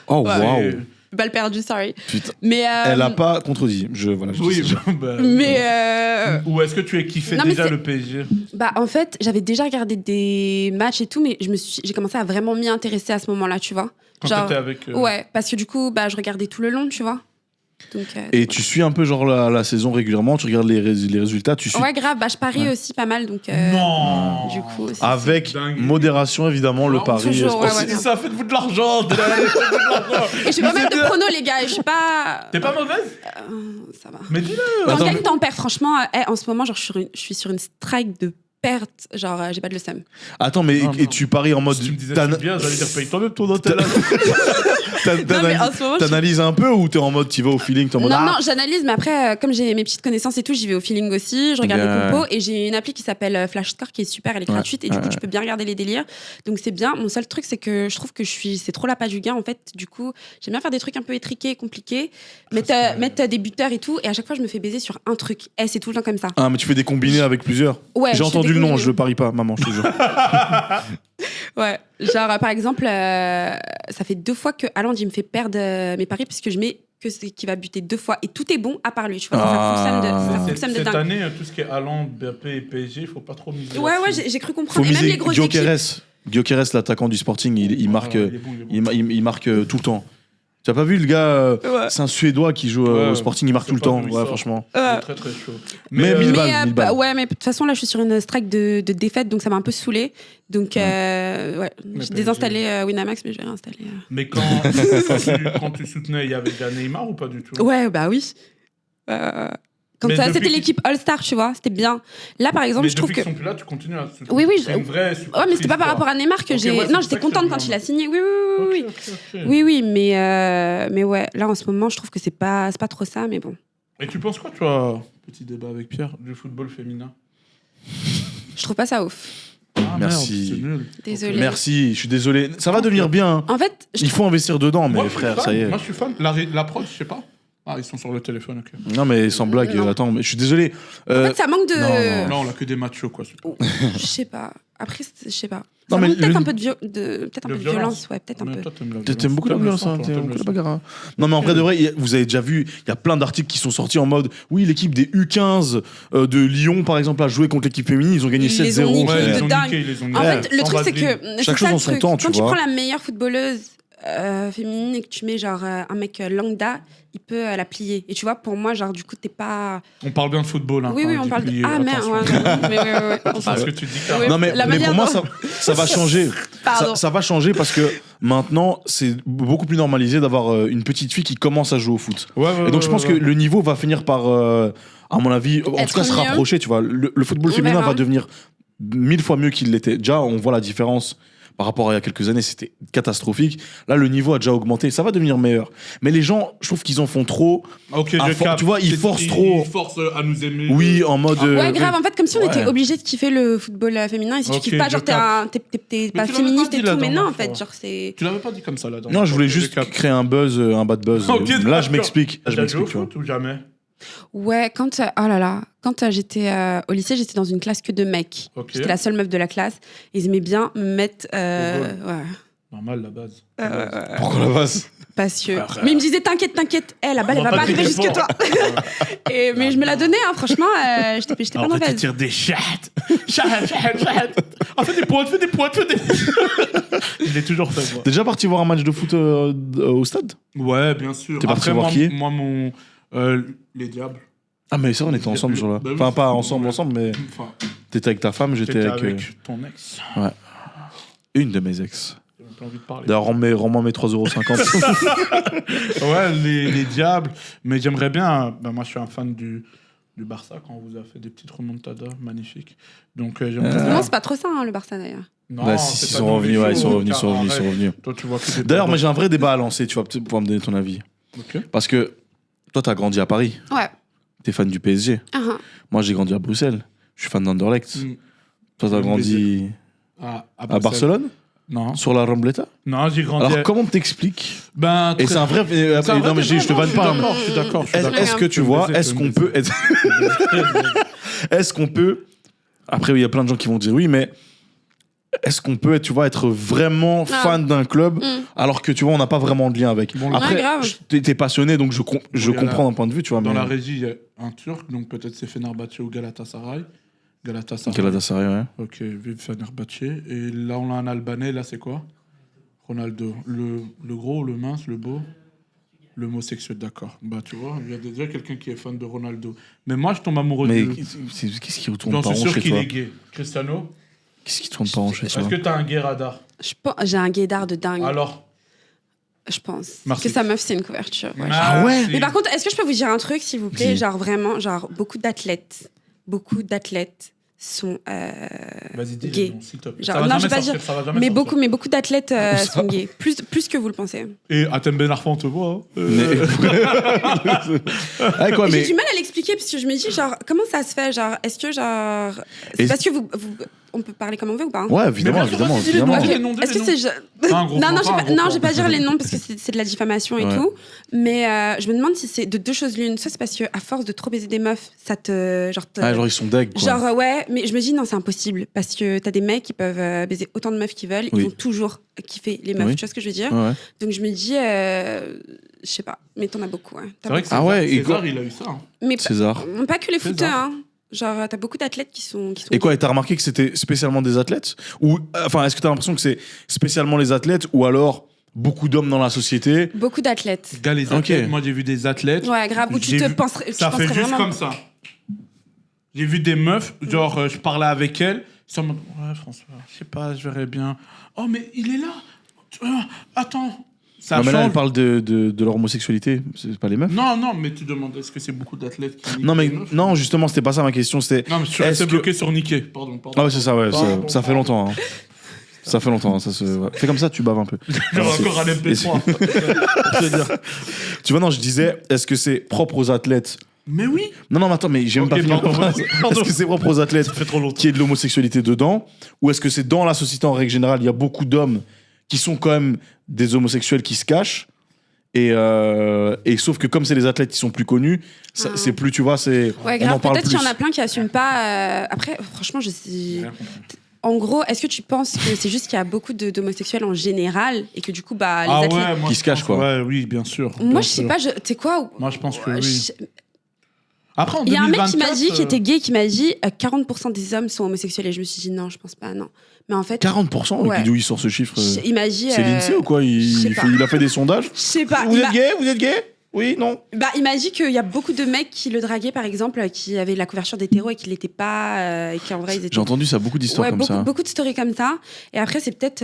Oh, Ouais. waouh. Balle perdue, sorry. Putain. Mais. Elle a pas contredit. Voilà, je Oui, dis ça. bah, Mais. ou est-ce que tu as kiffé Non, mais déjà c'est- le PSG? Bah, en fait, j'avais déjà regardé des matchs et tout, mais j'ai commencé à vraiment m'y intéresser à ce moment-là, tu vois. Quand Genre, t'étais avec. Ouais, parce que du coup, bah, je regardais tout le long, tu vois. Donc, Et tu suis un peu genre la saison régulièrement, tu regardes les résultats, tu suis ouais, grave, bah, je parie Ouais. aussi pas mal, donc. Non. Du coup, aussi, avec dingue. modération évidemment le Non, pari. toujours, ouais, On s'est ouais. dit ça, faites-vous de l'argent. Faites-vous de l'argent. Et je suis pas mal de pronos, les gars, et je suis pas. T'es pas mauvaise? Ça va. Mais dis-le. Quand Attends, je gagne, t'en perds. Franchement, en ce moment, genre, je suis sur une strike de perte. Genre, j'ai pas de le seum. Attends, mais Non, et non. tu paries en mode Si tu me disais t'an- c'est bien, j'allais dire paye toi-même ton hôtel. Non, mais en ce moment, je suis- t'analyses un peu ou t'es en mode tu vas au feeling, t'es en mode Non, ah, non, j'analyse, mais après, comme j'ai mes petites connaissances et tout, j'y vais au feeling aussi. Je regarde Bien. les compos et j'ai une appli qui s'appelle Flash Score qui est super, elle est Ouais, gratuite et du coup, ouais. tu peux bien regarder les délires. Donc, c'est bien. Mon seul truc, c'est que je trouve que c'est trop la pas du gain en fait. Du coup, j'aime bien faire des trucs un peu étriqués, compliqués, mettre des buteurs et tout. Et à chaque fois, je me fais baiser sur un truc. C'est tout le temps comme ça. Ah, mais tu fais des combinés avec plusieurs. Ouais, J'ai je fais entendu des le nom, combinés. je le parie pas, maman, je te jure. Ouais, genre par exemple, ça fait 2 fois que Haaland il me fait perdre mes paris puisque je mets que c'est qui va buter 2 fois et tout est bon à part lui. Tu vois, ça fonctionne de Cette dingue. année, tout ce qui est Haaland, Mbappé et PSG, il faut pas trop miser. Ouais, là-dessus. j'ai cru Faut comprendre. Et même miser les grosses équipes. Gyökeres, l'attaquant du Sporting, il marque, Ouais, il est bon, il est bon. il marque tout le temps. Tu as pas vu le gars, Ouais. c'est un Suédois qui joue Ouais, au Sporting, il marque je tout le sais pas temps. d'où il Ouais, sort. franchement. Il est Ouais. très très chaud. Mais Mais 1000 balles, 1000 balles. ouais, mais de toute façon là, je suis sur une strike de défaite, donc ça m'a un peu saoulée. Donc ouais, j'ai PSG. désinstallé Winamax, mais je vais réinstaller. Mais quand tu soutenais, il y avait déjà Neymar ou pas du tout? Ouais, bah oui. Quand Mais depuis c'était qu'il- l'équipe All-Star, tu vois, c'était bien. Là, par exemple, Mais je trouve depuis que. qu'ils sont plus là, tu continues à soutenir. Oui, oui, C'est une vraie Ouais, mais c'était pas par rapport à Neymar que Ok, j'ai. ouais, c'est non, pour j'étais ça que je te contente quand demande. il a signé. Oui, oui, oui, oui. Oui, oui, mais ouais, là en ce moment, je trouve que c'est pas trop ça, mais bon. Et tu penses quoi, toi, petit débat avec Pierre, du football féminin? Je trouve pas ça ouf. Ah, Merci. merde, c'est nul. Désolée. Merci, je suis désolé. Ça va devenir bien. hein. En fait, je Il faut investir dedans, mais Moi, je suis frère, fan. ça y est. Moi, je suis fan. La prod, je sais pas. Ah, ils sont sur le téléphone, ok. Non, mais sans blague, Non. attends, mais je suis désolé. en fait, ça manque de. non, Là, on a que des machos, quoi. c'est pas- Je sais pas. Après, je sais pas. Non, Ça mais manque peut-être le- un peu de violence, ouais, peut-être un Mais peu. toi, t'aimes la T'aimes violence. beaucoup la T'aimes le violence, sang, hein, toi, t'aimes t'aimes beaucoup le la sang. bagarre. hein. Non, mais en vrai de vrai, vous avez déjà vu, il y a plein d'articles qui sont sortis en mode oui, l'équipe des U15 de Lyon, par exemple, a joué contre l'équipe féminine, ils ont gagné Ils les 7-0. ont niqués Ouais, de ils ont dingue. niqué, ils les ont En niqué. fait, le Sans truc, c'est vaseline. que. Chaque c'est chose ça, en le son truc. temps, tu Quand tu vois. prends la meilleure footballeuse féminine et que tu mets genre un mec lambda, il peut la plier. Et tu vois, pour moi, genre, du coup, t'es pas. On parle bien de football. Hein, Oui, quand oui, on on dit parle de. plier, Ah merde, attention. ouais, non, mais ouais, on C'est parle. ce que tu dis, Oui. Carl. Non, mais La pour manière moi, dont- ça va changer. Pardon. Ça va changer parce que maintenant, c'est beaucoup plus normalisé d'avoir une petite fille qui commence à jouer au foot. Ouais, ouais, Et donc, je ouais, pense ouais. que le niveau va finir par, à mon avis, en Être tout cas, se mieux. rapprocher. Tu vois, le football On féminin verra. va devenir 1000 fois mieux qu'il l'était. Déjà, on voit la différence. Par rapport à il y a quelques années, c'était catastrophique. Là, le niveau a déjà augmenté. Ça va devenir meilleur. Mais les gens, je trouve qu'ils en font trop. Ok, à je for- capte. tu vois, ils forcent trop. Ils forcent à nous aimer. Oui, en mode. Ouais, grave, en fait, comme si on ouais. était obligé de kiffer le football féminin. Et si Ok, tu kiffes pas, je genre, t'es Mais pas tu l'avais féministe pas et dit la tout. Mais non, en dernière fait, fois. genre, c'est. Tu l'avais pas dit comme ça, là. Non, je voulais juste créer un buzz, un bad buzz. Ok, Là, d'accord. je m'explique. Là, je T'as joué au m'explique, tu vois. foot ou jamais? Ouais, quand. Oh là là. Quand j'étais au lycée, j'étais dans une classe que de mecs. Ok. J'étais la seule meuf de la classe. Ils aimaient bien me mettre. Au goal. Ouais. Normal, la base. Pourquoi la base? Parce que. Après, Mais il me disait t'inquiète, la balle elle va pas arriver jusque toi. Mais je me la donnais, hein, franchement, j'étais pas Après, tu mauvaise. tires des chattes. Chatte. Ah, fais des pointes. Il est toujours fait, moi. T'es déjà parti voir un match de foot au stade? Ouais, bien sûr. T'es parti Après, voir qui? moi, les Diables. Ah, mais ça, on était ensemble ce jour-là. Bah oui, Enfin, pas ouais. ensemble, mais Enfin, t'étais avec ta femme, j'étais avec avec ton ex. une de mes ex. J'ai pas envie de parler. D'ailleurs, rends-moi mes 3,50 €. Ouais, les Diables. Mais j'aimerais bien. Moi, je suis un fan du Barça quand on vous a fait des petites remontadas magnifiques. Donc, j'aimerais bien. Non, c'est pas trop ça, hein, le Barça d'ailleurs. Non, Bah, si, c'est ils pas sont nos revenus, vieux ils sont jours, revenus, ils sont revenus, ils sont arrête. revenus. Toi, tu vois que des D'ailleurs, perdants. moi, j'ai un vrai débat à lancer, tu vas peut-être pouvoir me donner ton avis. Ok. Parce que toi, t'as grandi à Paris. Ouais. T'es fan du PSG. Moi, j'ai grandi à Bruxelles. Je suis fan d'Anderlecht. Mm. Toi, t'as grandi à Barcelone? Non. Sur la Rambleta? Non, j'ai grandi. Alors, comment t'expliques? Ben, Et c'est un vrai. c'est un vrai Non, mais je te débat, vanne pas. non, je suis d'accord. Est-ce que tu vois, est-ce qu'on peut être. Est-ce qu'on peut. Après, il y a plein de gens qui vont dire oui, mais. Est-ce qu'on peut, tu vois, être vraiment fan d'un club alors que, tu vois, on n'a pas vraiment de lien avec. Bon, Ouais, Après, grave. t'es passionné, donc je il y a comprends d'un point de vue, tu vois. Dans mais... la régie, il y a un Turc, donc peut-être c'est Fenerbahçe ou Galatasaray. Galatasaray, ouais. Ok, vive Fenerbahçe. Et là, on a un Albanais, là, c'est quoi? Ronaldo. Le gros, le mince, le beau, l'homosexuel, d'accord. Bah, tu vois, il y a déjà quelqu'un qui est fan de Ronaldo. Mais moi, je tombe amoureux Mais de. qu'est-ce qui tourne J'en pas suis rond sûr chez qu'il toi? est gay. Cristiano, Qu'est-ce qui tourne pas rond chez toi? est-ce que t'as un gay radar? J'ai un gaydar de dingue, Alors je pense. Merci. Que sa meuf, c'est une couverture. Ouais. Ah ouais? Mais par contre, est-ce que je peux vous dire un truc, s'il vous plaît? Dis. Genre vraiment, genre beaucoup d'athlètes sont Vas-y, dis gay. les noms, s'il te plaît. Genre, Ça va non, je jamais vais pas sortir, dire- ça va jamais mais sortir. beaucoup d'athlètes sont gays, plus que vous le pensez. Et Atem Ben Arfa, on te voit. Hein. Ah, quoi, Et mais. j'ai du mal à l'expliquer parce que je me dis genre comment ça se fait, genre est-ce que genre c'est Et- parce que on peut parler comme on veut ou pas? Ouais, évidemment, Mais bien sûr, évidemment. vas-y, dis les noms, évidemment. dis Ok. les noms, dis Est-ce les que noms. c'est Pas un gros non, plan, non, pas un gros non, plan. je vais pas dire les noms parce que c'est de la diffamation et Ouais. tout. Mais je me demande si c'est de deux choses l'une. Soit c'est parce que à force de trop baiser des meufs, ça te Ah, genre, ils sont deg, quoi. genre ouais, mais je me dis non, c'est impossible parce que t'as des mecs qui peuvent baiser autant de meufs qu'ils veulent, Oui. ils vont toujours kiffer les meufs. Oui. Tu vois ce que je veux dire? Ouais. Donc je me dis, je sais pas, mais t'en as beaucoup. Ouais. C'est vrai que Ah ouais, et César, quoi il a eu ça. Hein. Mais César. pas que les César. footeurs. Hein. Genre t'as beaucoup d'athlètes qui sont. Et quoi, et t'as remarqué que c'était spécialement des athlètes? Ou, enfin, est-ce que t'as l'impression que c'est spécialement les athlètes ou alors beaucoup d'hommes dans la société? Beaucoup d'athlètes. Gars, les athlètes, Ok. moi j'ai vu des athlètes. Ouais, grave. Où tu J'ai te vu- penserais. Ça tu fait penserais juste vraiment... comme ça. J'ai vu des meufs, genre je parlais avec elles, ils sont en mode ouais François, je sais pas, je verrai bien. Oh mais il est là. Attends. Ça Non, mais là, change. elle parle de leur homosexualité, c'est pas les meufs? Non, mais tu demandes est-ce que c'est beaucoup d'athlètes qui niquent Non, mais les meufs non, justement, c'était pas ça ma question, c'était. Non, mais je suis Est-ce resté que- bloqué sur niquer. Pardon. Ah ouais, c'est ça, ouais, Pardon, ça fait longtemps. Hein. Ça fait longtemps, hein, ça se. ouais. Fais comme ça, tu baves un peu. J'ai Alors, encore un c'est- MP3. Pour te dire. Tu vois, non, je disais, est-ce que c'est propre aux athlètes? Mais oui. Non, mais attends, mais j'ai même Ok, pas fini ma pardon, phrase. pardon. Est-ce que c'est propre aux athlètes Ça fait trop longtemps. qui est de l'homosexualité dedans? Ou est-ce que c'est dans la société en règle générale, il y a beaucoup d'hommes qui sont quand même des homosexuels qui se cachent? Et sauf que comme c'est les athlètes qui sont plus connus, c'est plus, tu vois, c'est. Ouais, on en grave. parle Peut-être qu'il y en plus. a plein qui assument pas. Après, franchement, je sais. J'ai rien compris. En gros, est-ce que tu penses que c'est juste qu'il y a beaucoup d'homosexuels en général et que du coup, bah, les Ah athlètes. ouais, moi Qui je se cachent, pense- quoi. Ouais, oui, bien sûr. Moi, bien je sais sûr. pas, tu sais quoi? Moi, je pense que Ouais, oui. Après, en Il y a un mec qui m'a 2024, dit, qui était gay, qui m'a dit 40% des hommes sont homosexuels. Et je me suis dit, non, je pense pas, non. Mais en fait, 40%? Ouais. Et puis d'où il sort ce chiffre? il m'a dit. C'est l'INSEE ou quoi? je sais pas. Il a fait des sondages? Je sais pas. Vous êtes gay? Vous êtes gay? Oui, non? Il m'a dit qu'il y a beaucoup de mecs qui le draguaient, par exemple, qui avaient la couverture d'hétéro et qui l'étaient pas, et qui en vrai, ils étaient. J'ai entendu ça, beaucoup d'histoires Ouais, comme beaucoup, ça. beaucoup de stories comme ça. Et après, c'est peut-être.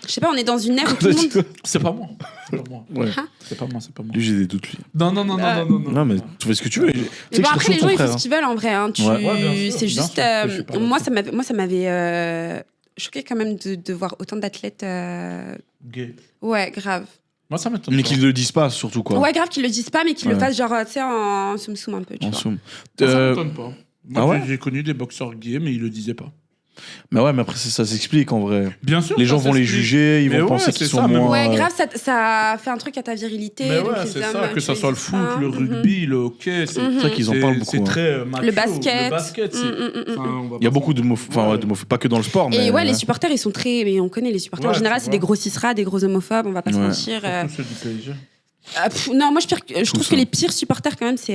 Je sais pas, on est dans une ère où tout le monde. C'est pas moi. C'est pas moi. Ouais. C'est pas moi, c'est pas moi. Lui, j'ai des doutes, lui. Non. Non, mais tu fais ce que tu veux. Tu sais Mais que bon, je après, trouve les ton gens, ils frère, font hein. ce qu'ils veulent en vrai. Hein. Ouais. Ouais, bien sûr, C'est bien juste. sûr. Je suis pas Moi, ça m'avait choqué quand même de voir autant d'athlètes. Gay. Ouais, grave. Moi, ça m'étonne. Mais pas. qu'ils ne le disent pas, surtout, quoi. Ouais, grave qu'ils le disent pas, mais qu'ils le Ouais. fassent genre, tu sais, en soum-soum un peu. Tu En vois. somme. Moi, ça m'étonne pas. Moi, Ah ouais j'ai connu des boxeurs gays, mais ils le disaient pas. Mais ouais, mais après, ça s'explique en vrai. Bien sûr. Les gens ça vont les s'explique. juger, ils Mais vont ouais, penser c'est qu'ils ça, sont même. moins. Ouais, grave, ça fait un truc à ta virilité. Mais donc ouais, les c'est hommes, ça, que tu ça les soit le aimes foot, pas. le rugby, le hockey. C'est vrai qu'ils en parlent beaucoup. C'est hein. très macho. Le basket. Le basket, c'est. Enfin, on va Il y a pas beaucoup de mots, enfin, Ouais. ouais, de mots, pas que dans le sport, mais. Et ouais, les supporters, ils sont très. Mais on connaît les supporters. Ouais, En général, tu c'est des vois. gros cisras, des gros homophobes, on va pas se Ouais. mentir. Surtout ceux du PSG. Non, moi, je trouve ça. que les pires supporters, quand même, c'est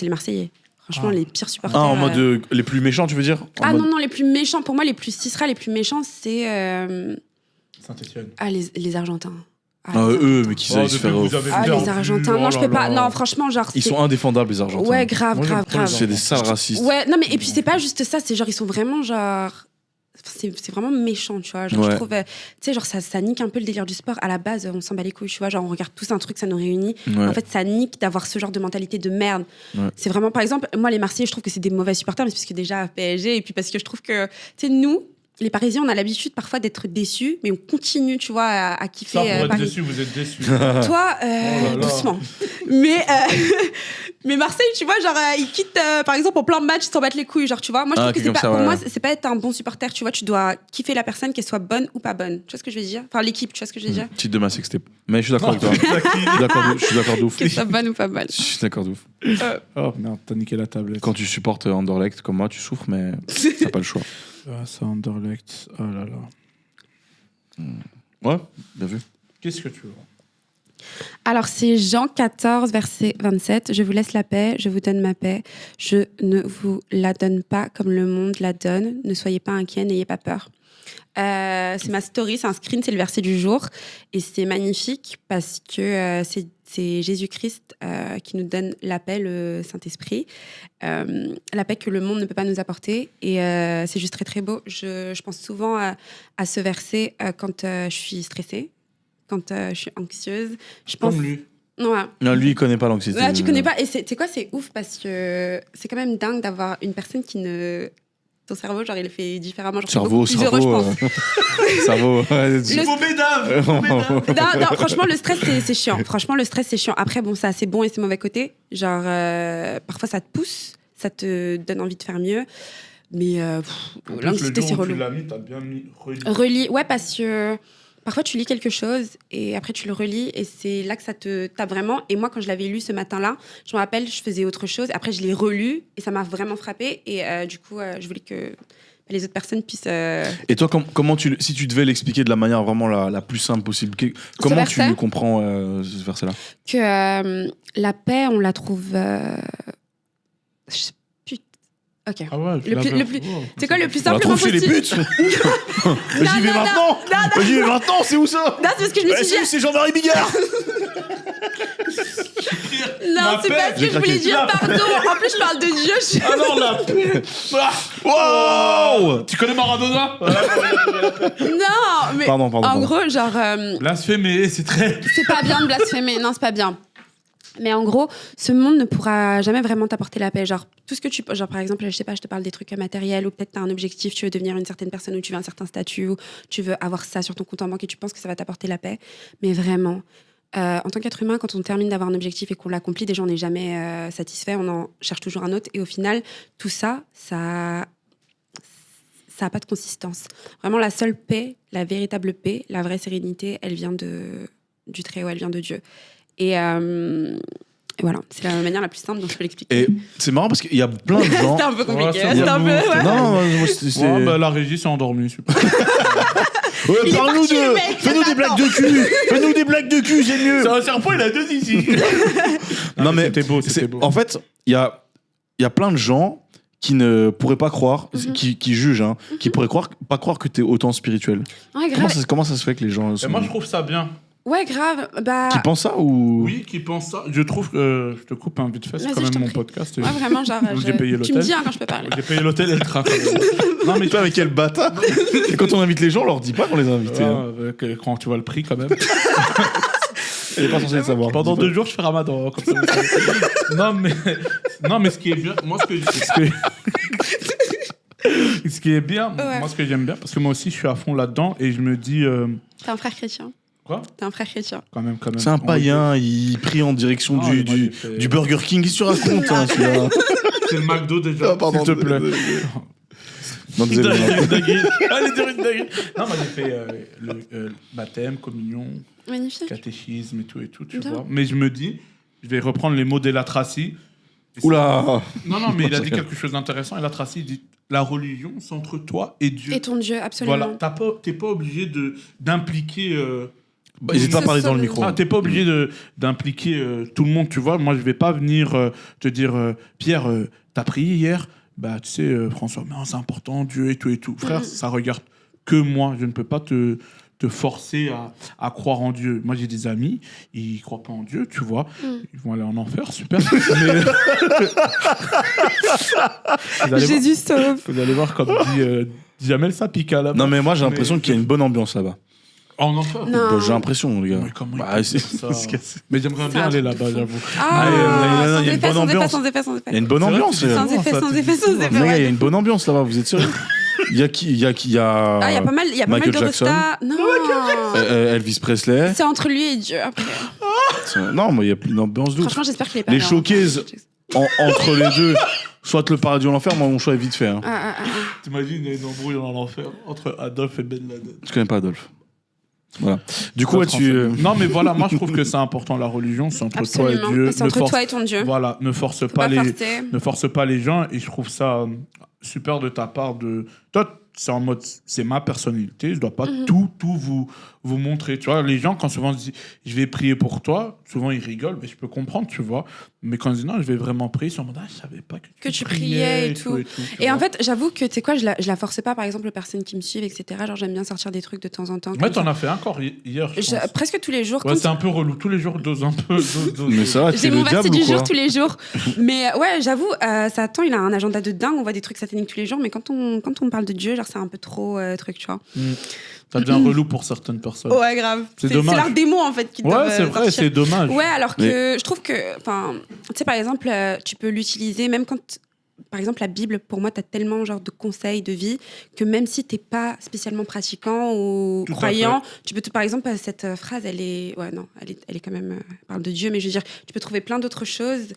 les Marseillais. Franchement, Ah. les pires supporters. Ah, en mode les plus méchants, tu veux dire? Ah non, les plus méchants. Pour moi, les plus cisras, les plus méchants, c'est. Saint-Etienne. Les Argentins. Eux, mais qui savent se faire. Les Argentins. Non, je peux pas. Non, franchement, genre. Ils sont indéfendables, les Argentins. Ouais, grave, Moi, j'aime grave, trop les grave. C'est des sales racistes. Ouais, non, mais et puis c'est pas juste ça, c'est genre, ils sont vraiment genre. C'est vraiment méchant, tu vois. Genre, Ouais. je trouve, tu sais, genre, ça nique un peu le délire du sport. À la base, on s'en bat les couilles, tu vois. Genre, on regarde tous un truc, ça nous réunit. Ouais. En fait, ça nique d'avoir ce genre de mentalité de merde. Ouais. C'est vraiment, par exemple, moi, les Marseillais, je trouve que c'est des mauvais supporters, mais c'est parce que déjà, PSG, et puis parce que je trouve que, tu sais, nous, les Parisiens, on a l'habitude parfois d'être déçus, mais on continue, tu vois, à kiffer Ça, pour être Paris. déçu, vous êtes déçu. Toi, là là. doucement. Mais Marseille, tu vois, genre, ils quittent, par exemple, en plein match, ils s'en battent les couilles, genre, tu vois. Moi, je trouve que c'est comme pas, ça, pour ouais. moi, c'est pas être un bon supporter, tu vois. Tu dois kiffer la personne, qu'elle soit bonne ou pas bonne. Tu vois ce que je veux dire? Enfin, l'équipe, tu vois ce que je veux dire? Titre de ma sextape. Mais je suis d'accord avec toi. Je suis d'accord de ouf. Qu'elle soit bonne ou pas bonne. Je suis d'accord de ouf. Oh merde, t'as niqué la tablette. Quand tu supportes Anderlecht comme moi, tu souffres, mais t'as pas le choix. Ah, ça, Anderlecht. Oh là là. Ouais, bien vu. Qu'est-ce que tu veux? Alors, c'est Jean 14, verset 27. Je vous laisse la paix, je vous donne ma paix. Je ne vous la donne pas comme le monde la donne. Ne soyez pas inquiets, n'ayez pas peur. C'est ma story, c'est un screen, c'est le verset du jour. Et c'est magnifique parce que c'est Jésus-Christ qui nous donne la paix, le Saint-Esprit. La paix que le monde ne peut pas nous apporter. Et c'est juste très, très beau. Je pense souvent à ce verset quand je suis stressée, quand je suis anxieuse. Je pense... Comme lui. Ouais. Non, lui, il connaît pas l'anxiété. Ouais, tu connais pas. Et tu sais quoi, c'est ouf parce que c'est quand même dingue d'avoir une personne qui ne. Ton cerveau, genre, il le fait différemment. Genre, Cerveau, c'est beaucoup plus heureux, je pense. cerveau. Ouais, Le- Faux bédave. Faux bédave. Non, franchement, le stress, c'est chiant. Franchement, le stress, c'est chiant. Après, bon, ça a ses bons et ses mauvais côtés. Genre, parfois, ça te pousse, ça te donne envie de faire mieux. Mais En plus, l'anxiété, le c'est jour où relou. tu l'as mis, t'as bien mis relis. Relis, ouais, parce que parfois tu lis quelque chose et après tu le relis et c'est là que ça te tape vraiment. Et moi, quand je l'avais lu ce matin-là, je me rappelle, je faisais autre chose. Après, je l'ai relu et ça m'a vraiment frappée. Et du coup, je voulais que les autres personnes puissent. Et toi, comment si tu devais l'expliquer de la manière vraiment la plus simple possible, comment tu verset le comprends, ce verset-là? Que la paix, on la trouve. Ok. Ah ouais, C'est quoi le plus On la simplement trouve chez les possible? putes. J'y vais maintenant. J'y vais maintenant, c'est où ça? Non, c'est parce que je me suis dit. C'est Jean-Marie Bigard. Non, Ma c'est paix, parce que j'ai je voulais craqué. dire pardon. En plus, je parle de Dieu. Alors la paix. Wow. Tu connais Maradona? Non, mais Pardon. en gros, genre. Blasphémé, c'est très. C'est pas bien de blasphémer, non, c'est pas bien. Mais en gros, ce monde ne pourra jamais vraiment t'apporter la paix. Genre, tout ce que tu... Genre, par exemple, je sais pas, je te parle des trucs matériels, ou peut-être tu as un objectif, tu veux devenir une certaine personne, ou tu veux un certain statut, ou tu veux avoir ça sur ton compte en banque et tu penses que ça va t'apporter la paix. Mais vraiment, en tant qu'être humain, quand on termine d'avoir un objectif et qu'on l'accomplit, déjà, on n'est jamais satisfait, on en cherche toujours un autre. Et au final, tout ça, ça n'a pas de consistance. Vraiment, la seule paix, la véritable paix, la vraie sérénité, elle vient du Très-Haut, elle vient de Dieu. Et voilà, c'est la manière la plus simple dont je peux l'expliquer. Et c'est marrant parce qu'il y a plein de gens. C'était un peu compliqué. Ouais, C'était un peu. Ouais. Non, moi, c'est. Ouais, bah, la régie s'est endormie. Super. Ouais, Il est parle-nous parti, le de. mec, Fais-nous des attends. blagues de cul. Fais-nous des blagues de cul, c'est mieux. C'est un serpent, il a deux ici. Non, mais c'était beau, c'était beau. En fait, il y a plein de gens qui ne pourraient pas croire, qui jugent, hein, qui pourraient pas croire que t'es autant spirituel. Ouais, grave. Comment ça se fait que les gens Et moi, je trouve ça bien. Ouais, grave. Bah. qui pensent ça ou Oui, qui pense ça. Je trouve que je te coupe un vite fait, c'est Vas-y, quand je même t'en mon prie. podcast. Ouais, vraiment, genre. J'ai payé Tu me l'hôtel. dis hein, quand je peux parler. J'ai payé l'hôtel et le train. Non, mais tu vois avec quel bâtard. Et quand on invite les gens, on leur dit pas qu'on les a invités. hein. quand tu vois le prix, quand même. Elle est pas censée le savoir. Pendant Dis pas. 2 jours, je fais ramadan. Comme ça, vous savez. non, mais ce qui est bien, moi, ce qui est bien, Ouais. moi, ce que j'aime bien, parce que moi aussi, je suis à fond là-dedans et je me dis. T'es un frère chrétien. Quoi? T'es un frère chrétien. Quand même. C'est un païen, il prie en direction Non, du, mais moi, du, j'ai fait- du Burger King. Qu'est-ce que tu racontes, hein, celui-là? C'est le McDo déjà. Ah, pardon, S'il te plaît. désolé. Non, désolé. Allez dire une dinguerie. Non, moi j'ai fait le baptême, communion, Magnifique. catéchisme et tout, tu Bien. vois. Mais je me dis, je vais reprendre les mots d'Ela Tracy. Et Oula. Non, mais il a dit quelque chose d'intéressant. Ela Tracy dit la religion, c'est entre toi et Dieu. Et ton Dieu, absolument. Voilà, t'es pas obligé d'impliquer. N'hésite pas à parler dans le micro. T'es pas obligé d'impliquer tout le monde, tu vois. Moi, je vais pas venir te dire, Pierre, t'as prié hier? Bah, tu sais, François, mais c'est important, Dieu et tout. Frère, ça regarde que moi. Je ne peux pas te forcer à croire en Dieu. Moi, j'ai des amis, ils croient pas en Dieu, tu vois. Ils vont aller en enfer, super. Mais... Jésus sauve. Vous allez voir, comme dit Jamel, ça pique à la Non, mais moi, j'ai l'impression qu'il y a une bonne ambiance là-bas. En enfer. Non. Bah, j'ai l'impression, les gars. Mais comment Bah, ils c'est- font ça c'est- Mais j'aimerais C'est bien un aller truc de là-bas, fou. j'avoue. Ah, il y a une bonne ambiance. sans effet. Il y a une bonne ambiance. C'est vrai que Sans c'est effet, ça, sans tu effet, dis sans ça. effet. Les gars, il y a ouais. une bonne ambiance là-bas, vous êtes sérieux? Il y a qui? Il y a Ah, il y a pas mal, Michael de Jackson. restas. Non. Elvis Presley. C'est entre lui et Dieu après. Non, mais il y a une ambiance douce. Franchement, j'espère qu'il est pas Les là. showcases entre les deux, soit le paradis ou l'enfer, moi mon choix est vite fait. Hein. Ah. T'imagines, il y a une embrouille dans l'enfer entre Adolphe et Ben Laden. Je connais pas Adolphe. Voilà. Du coup, ouais, Non, mais voilà, moi je trouve que c'est important, la religion, c'est entre toi et Absolument. Dieu. C'est entre toi et ton Dieu. Voilà, ne force Faut pas pas les. forcer. Ne force pas les gens, et je trouve ça super de ta part de. Toi, c'est en mode, c'est ma personnalité, je dois pas tout vous montrer. Tu vois, les gens, quand souvent ils disent, je vais prier pour toi, souvent ils rigolent, mais je peux comprendre, tu vois. Mais quand ils disent, non, je vais vraiment prier, ils sont en mode, ah, je savais pas que tu priais et tout. tu Et en vois. fait, j'avoue que, tu sais quoi, je la force pas, par exemple, les personnes qui me suivent, etc. Genre, j'aime bien sortir des trucs de temps en temps. Ouais, comme t'en ça. as fait un encore hier, je pense. Presque tous les jours. Ouais, Quand c'est un peu relou. Tous les jours, dose un peu. Mais ça va, J'ai t'es mon le verset diable du ou quoi? jour tous les jours. Mais ouais, j'avoue, Satan, il a un agenda de dingue. On voit des trucs sataniques tous les jours. Mais quand on parle de Dieu, genre, c'est un peu trop truc, tu vois. Ça devient relou pour certaines personnes. Ouais, grave. C'est dommage. C'est leur démon, en fait, qui Ouais, doivent c'est vrai, sortir. c'est dommage. Ouais, alors que je trouve que, enfin, tu sais, par exemple, tu peux l'utiliser même quand, par exemple, la Bible, pour moi, tu as tellement genre de conseils de vie que même si t'es pas spécialement pratiquant ou Tout à croyant, tu peux, par exemple, cette phrase, elle est quand même, elle parle de Dieu, mais je veux dire, tu peux trouver plein d'autres choses.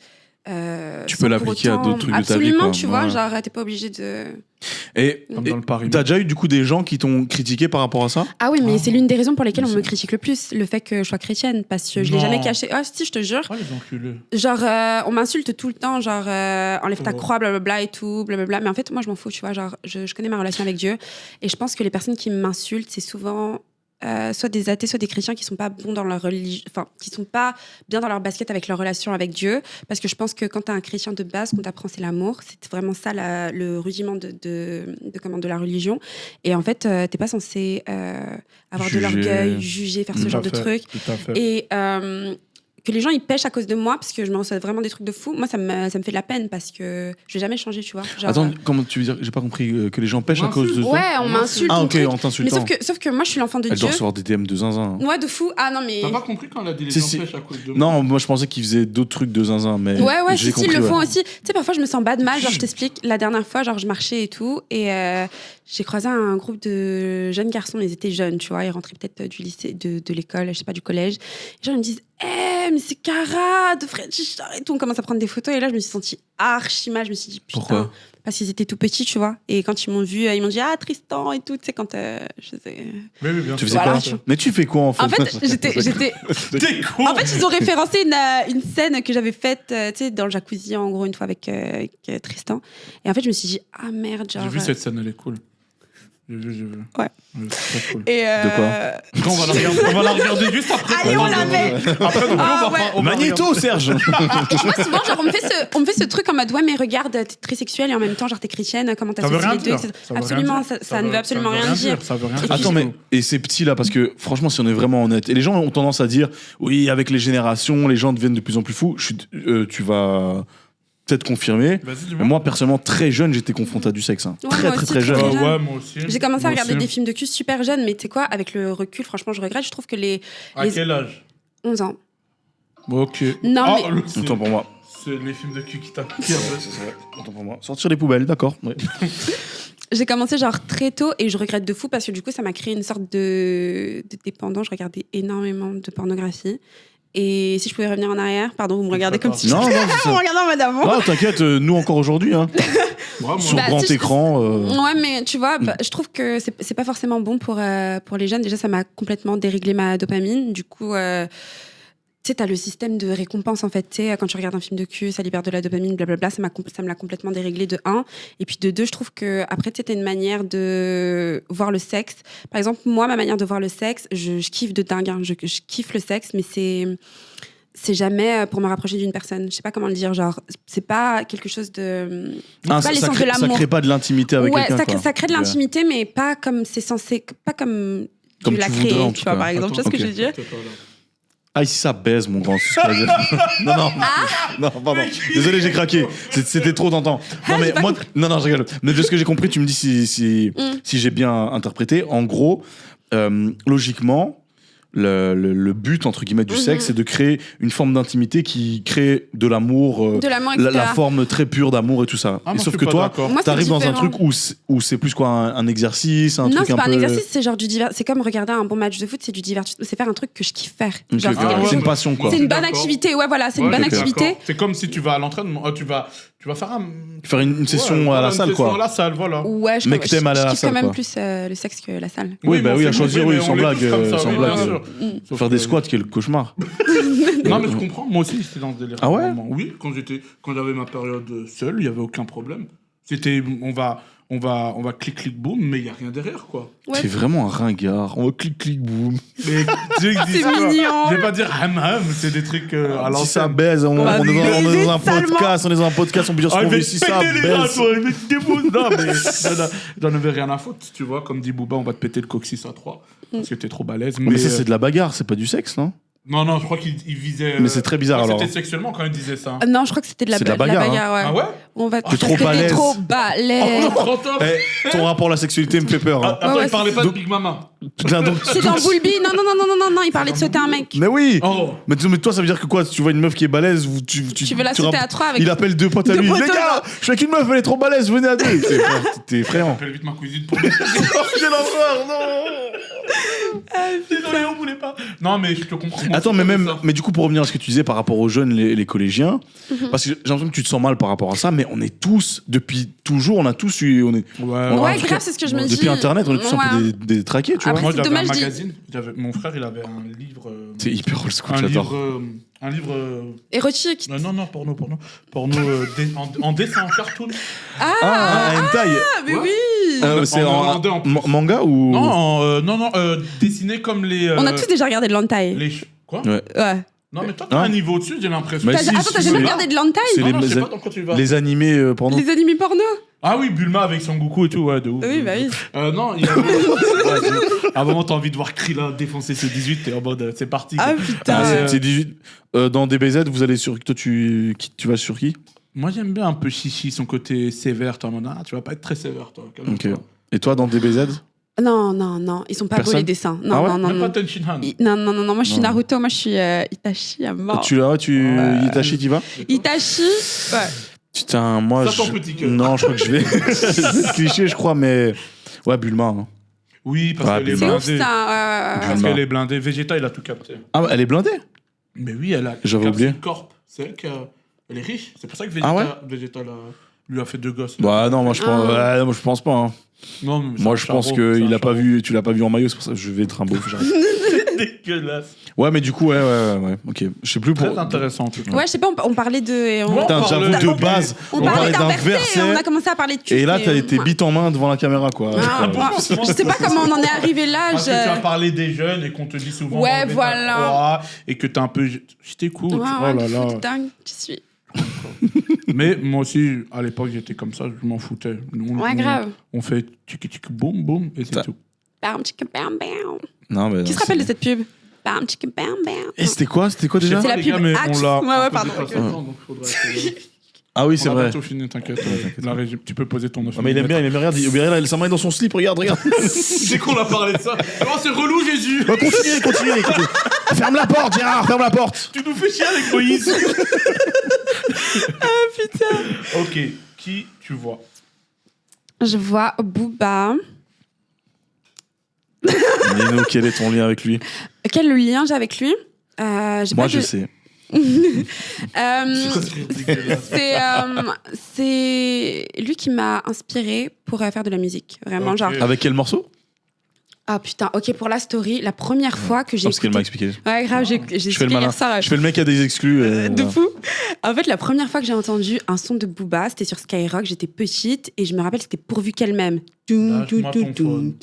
Tu sans peux pour l'appliquer à autant- d'autres trucs de ta vie, Absolument, quoi. tu vois, Ouais. genre, t'es pas obligé de. Et Comme dans le Paris. t'as déjà eu du coup des gens qui t'ont critiqué par rapport à ça? Ah oui, mais Ah. c'est l'une des raisons pour lesquelles on me critique le plus, le fait que je sois chrétienne, parce que je l'ai Non. jamais caché. Ah si, je te jure. Oh, les enculés. Genre, on m'insulte tout le temps, genre, enlève ta Oh. croix, blablabla et tout, blablabla. Mais en fait, moi, je m'en fous, tu vois. Genre, je connais ma relation avec Dieu. Et je pense que les personnes qui m'insultent, c'est souvent soit des athées, soit des chrétiens qui sont pas bons dans leur religion, enfin, qui sont pas bien dans leur basket avec leur relation avec Dieu. Parce que je pense que quand t'es un chrétien de base, qu'on t'apprend, c'est l'amour. C'est vraiment ça, le rudiment de la religion. Et en fait, t'es pas censé avoir Juger. de l'orgueil, juger, faire ce Tout genre à de fait, trucs. Tout à fait. Et que les gens ils pêchent à cause de moi parce que je me reçois vraiment des trucs de fou. Moi, ça me fait de la peine parce que je vais jamais changer, tu vois. Genre, Attends, comment tu veux dire? J'ai pas compris que les gens pêchent à cause de ça? ouais, on m'insulte. Ah, mon ok, truc. en Mais t'insultant. sauf que moi, je suis l'enfant de Elle Dieu. doit recevoir des DM de zinzin. Ouais, de fou. Ah non, mais. T'as pas compris quand elle a dit les Si, si. empêches à cause de moi? Non, moi je pensais qu'ils faisaient d'autres trucs de zinzin, mais Ouais, j'ai si, compris. ils le ouais. font aussi. Tu sais, parfois, je me sens bad mal. Genre, je t'explique. La dernière fois, genre, je marchais et tout. Et j'ai croisé un groupe de jeunes garçons. Ils étaient jeunes, tu vois. Ils rentraient peut-être du lycée, de l'école, je sais pas, du collège. Et genre, ils me disent, mais c'est Cara de Fred Chichard et tout. On commence à prendre des photos. Et là, je me suis sentie archi mal. Je me suis dit, putain. Pourquoi? Parce qu'ils étaient tout petits, tu vois. Et quand ils m'ont vu, ils m'ont dit, ah, Tristan et tout. Tu sais, quand je faisais. Oui, bien Tu sûr. faisais Voilà, quoi? tu- Mais tu fais quoi en fait? En fait, j'étais. T'es con! En fait, ils ont référencé une scène que j'avais faite, tu sais, dans le jacuzzi, en gros, une fois avec Tristan. Et en fait, je me suis dit, ah merde, genre. J'ai vu cette scène, elle est cool. J'ai vu. Ouais. C'est très cool. Et De quoi Quand on va la regarder juste après. Allez, on la met. Après, donc, Ah, on va ouais. on va Magnéto, Serge! Et je vois souvent, genre, on me fait ce truc en mode, ouais, mais regarde, t'es très sexuelle et en même temps, genre, t'es chrétienne, comment Ça veut t'associes rien les deux, dire. etc. Ça veut rien Absolument, dire. ça ne veut absolument rien dire. Ça veut rien Et dire. puis- Attends, mais et ces petits là, parce que franchement, si on est vraiment honnête, et les gens ont tendance à dire, oui, avec les générations, les gens deviennent de plus en plus fous. Tu vas peut-être confirmer. Vas-y, Mais dis-moi. moi, personnellement, très jeune, j'étais confronté à du sexe. Hein. Ouais, Très, moi très, aussi, très très jeune. jeune. Ouais, moi aussi. J'ai commencé à Moi regarder aussi. des films de cul super jeunes, mais tu sais quoi, avec le recul, franchement, je regrette. Je trouve que les À les- quel âge? 11 ans. Ok. Non, Ah, mais- c'est- Autant pour moi. C'est les films de cul qui tapent. Autant pour moi. Sortir les poubelles, d'accord. Ouais. J'ai commencé genre très tôt et je regrette de fou parce que du coup ça m'a créé une sorte de dépendance. Je regardais énormément de pornographie Et si je pouvais revenir en arrière, pardon, vous me regardez comme si Non, non, vous me regardez en mode avant. non, t'inquiète, nous encore aujourd'hui, hein. Vraiment. Sur Bah, grand si je- écran. Ouais, mais tu vois, je trouve que c'est pas forcément bon pour les jeunes. Déjà, ça m'a complètement déréglé ma dopamine. Du coup, tu sais, t'as le système de récompense, en fait. Tu sais, quand tu regardes un film de cul, ça libère de la dopamine, blablabla. Ça me l'a complètement déréglé de 1. Et puis de 2, je trouve que après, tu sais, t'as une manière de voir le sexe. Par exemple, moi, ma manière de voir le sexe, je kiffe de dingue. Hein. Je kiffe le sexe, mais c'est jamais pour me rapprocher d'une personne. Je sais pas comment le dire. Genre, c'est pas quelque chose de. C'est pas ça, l'essence de ça l'amour. crée pas de l'intimité avec Ouais, quelqu'un. ça crée de l'intimité, mais pas comme c'est censé. Pas comme. Comme tu l'as tu voudrais, créé, en tu tout vois, cas. par exemple. Tu vois ce que ok. je veux dire? Ah, ici, ça baise, mon grand. c'est ce que je veux dire. non, non. Non, pardon. Désolé, j'ai craqué. C'était trop tentant. Non, mais moi, non, je rigole. Mais de ce que j'ai compris, tu me dis si j'ai bien interprété. En gros, logiquement, le but, entre guillemets, du sexe, c'est de créer une forme d'intimité qui crée de l'amour. De l'amour, etc. La forme très pure d'amour et tout ça. Ah, et moi, sauf je que suis pas toi, d'accord. Moi, c'est t'arrives dans un différent. truc où c'est plus quoi, un exercice, un Non, truc c'est un pas peu. un exercice, c'est genre du divertissement. C'est comme regarder un bon match de foot, c'est du divertissement. C'est faire un truc que je kiffe faire. Ok, Genre, ok, c'est quelque c'est chose- une passion, quoi. c'est une bonne D'accord. activité. Ouais, voilà, c'est une Ouais, bonne je suis activité. d'accord. C'est comme si tu vas à l'entraînement. Tu vas faire un. Faire une session Ouais, à voilà, la une salle, session quoi. à la salle, voilà. Ouais, je Mais que t'aimes aller à la kiffe salle, quand même quoi. plus le sexe que la salle. Oui, bah oui, à choisir, oui, mais sans on est blague, tous comme ça, sans oui, blague. bien sûr. Sauf Faire des que- squats, quel cauchemar. Non, mais je comprends. Moi aussi, j'étais dans ce délire. Ah ouais? Vraiment. Oui, quand j'avais ma période seule, il y avait aucun problème. C'était, on va clic boum, mais il y a rien derrière, quoi. Ouais. T'es vraiment un ringard. On va clic boum. Mais tu sais, ils disent C'est quoi mignon. Je vais pas dire ham, c'est des trucs à Si ça l'ancienne. baise, on va est baiser dans un salement. podcast, on peut dire ce Ah, qu'on il veut va si ça péter les gars, baise. toi, il va te démousser. Non, mais j'en avais rien à foutre, tu vois. Comme dit Booba, on va te péter le coccyx à 3. Parce que t'es trop balèze. Mais ça, c'est de la bagarre, c'est pas du sexe, non? Non, je crois qu'il visait. Mais c'est très bizarre, je crois que alors. C'était sexuellement quand il disait ça. Non, je crois que c'était de la C'est de la bagarre, ouais. Ah ouais On va T'es trop balèze. trop balèze. Eh, ton rapport à la sexualité me fait peur. Hein. Attends, ouais, il parlait pas de donc- Big Mama. Putain, donc- C'est dans Boulby. Non, il parlait de sauter un mec. Mais oui! Oh. Mais toi, ça veut dire que quoi? Si tu vois une meuf qui est balèze, tu veux la sauter à 3 avec Il appelle deux potes à deux lui. potes Les gars, je suis avec une meuf, elle est trop balèze, venez à deux. T'es effrayant. Appelle vite ma cousine pour. Quelle horreur, non! Désolé, on voulait pas. Non, mais je te comprends. Attends, mais du coup, pour revenir à ce que tu disais par rapport aux jeunes, les collégiens, Mhm. parce que j'ai l'impression que tu te sens mal par rapport à ça, mais on est tous, depuis toujours, on a tous eu. Ouais, Ouais, grave, c'est ce que je me dis. Depuis Internet, on est tous un peu Ouais. des traqués, tu vois. Après, Moi, c'est j'avais un dommage, magazine. Mon frère, il avait un livre. C'est hyper old school, Un j'adore. livre. Un livre. Érotique. Non, porno. Porno en dessin, en cartoon. Ah, hentai! Ah, mais Ouais. oui. C'est en hollandais, en plus. manga ou. Non, dessiné comme les. On a tous déjà regardé de l'hentai. Quoi Ouais. Ouais. Non, mais toi, t'as Hein un niveau au-dessus, j'ai l'impression. Mais Attends, si, t'as si, jamais c'est- regardé de l'hentai? c'est Non, je sais les- pas dans quoi tu vas. Les animés porno. Les animés porno? Ah oui, Bulma avec Son Goku et tout, ouais, de ouf. Oui, bah oui. Non, il y a... ouais, à un moment, t'as envie de voir Krillin défoncer ses 18, t'es en mode, c'est parti. Ah quoi. putain. Ah, Ouais. c'est 18. Dans DBZ, vous allez sur. Toi, tu vas sur qui? Moi, j'aime bien un peu Chichi, son côté sévère, toi, en mode, tu vas pas être très sévère, toi. Ok. calme-toi. Et toi, dans DBZ? Non, ils sont pas beaux Personne les dessins. Non, Ah ouais non, Même non. pas Tenshinhan. Non, moi je suis Non. Naruto, moi je suis Itachi à mort. Ouais. Itachi, t'y vas? Itachi, ouais. Putain, moi. Ça, ton petit cœur. Non, je crois que je vais. C'est cliché, je crois, mais. Ouais, Bulma. Hein. Oui, parce Ah, qu'elle est C'est ouf blindée. ça. Parce Bulma. qu'elle est blindée. Vegeta, il a tout capté. Ah, elle est blindée? Mais oui, elle a. J'avais Capsule oublié. Corp. C'est elle qui a. Elle est riche. C'est pour ça que Ah ouais Vegeta lui a fait 2 gosses. Bah, non, moi, je pense, Ah. ouais, moi, je pense pas. Hein. Non, mais c'est Moi, un je pense charreau, que c'est un il a pas charreau. vu, tu l'as pas vu en maillot, c'est pour ça que je vais être un beauf. j'arrête. Dégueulasse. Ouais, mais du coup, ouais, ok. Je sais plus pour. Très intéressant, en tout cas. Ouais, je sais pas, on parlait de. et on- Bon, Putain, on j'avoue, parle- de base, on parlait d'un verset, verset. on a commencé à parler de cul. Et là, mais, t'as été moi- bite en main devant la caméra, quoi. Ah, moi, je sais pas comment on en est arrivé là. Parce que tu as je- parlé des jeunes et qu'on te dit souvent. Ouais, d'enlever ta voilà. croix et que t'es un peu. Je t'écoute. Ouais, Oh ouais, là là. foot dingue, tu suis. Mais moi aussi, à l'époque, j'étais comme ça, je m'en foutais. Ouais, grave. On fait tchik tchik boum boum et c'est Ça- tout. Bam, chicken, bam, bam. Non, mais. Qui se rappelle de cette pub? Bam, chicken, bam, bam. Et c'était quoi déjà? C'est la les gars, pub mais Axe. on l'a. Ouais, ouais, un peu pardon, dépassé ok. le temps, donc faudrait que- Ah oui, c'est On a vrai. bientôt fini, t'inquiète. La régie, tu peux poser ton 9 Ah, mais il aime bien, regarde, regarde, sa main est dans son slip, regarde. Dès qu'on a parlé de ça. Oh, c'est relou, Jésus. Bah, continuez. Ferme la porte, Gérard, ferme la porte. Tu nous fais chier avec Moïse. Putain. Ok, qui tu vois? Je vois Booba. Nino, quel est ton lien avec lui? Quel lien j'ai avec lui? J'ai Moi, pas je de- sais. C'est lui qui m'a inspiré pour faire de la musique. Vraiment, Ok. genre. Avec quel morceau? Ah putain, ok, pour la story, la première fois que j'ai. Parce qu'elle m'a écouté- expliqué. Ouais, grave, j'ai Je fais le expliqué malin. hier soir. Je fais le mec à des exclus. De fou. En fait, la première fois que j'ai entendu un son de Booba, c'était sur Skyrock. J'étais petite et je me rappelle, c'était pourvu qu'elle-m'aime. Lâche-moi ton phone.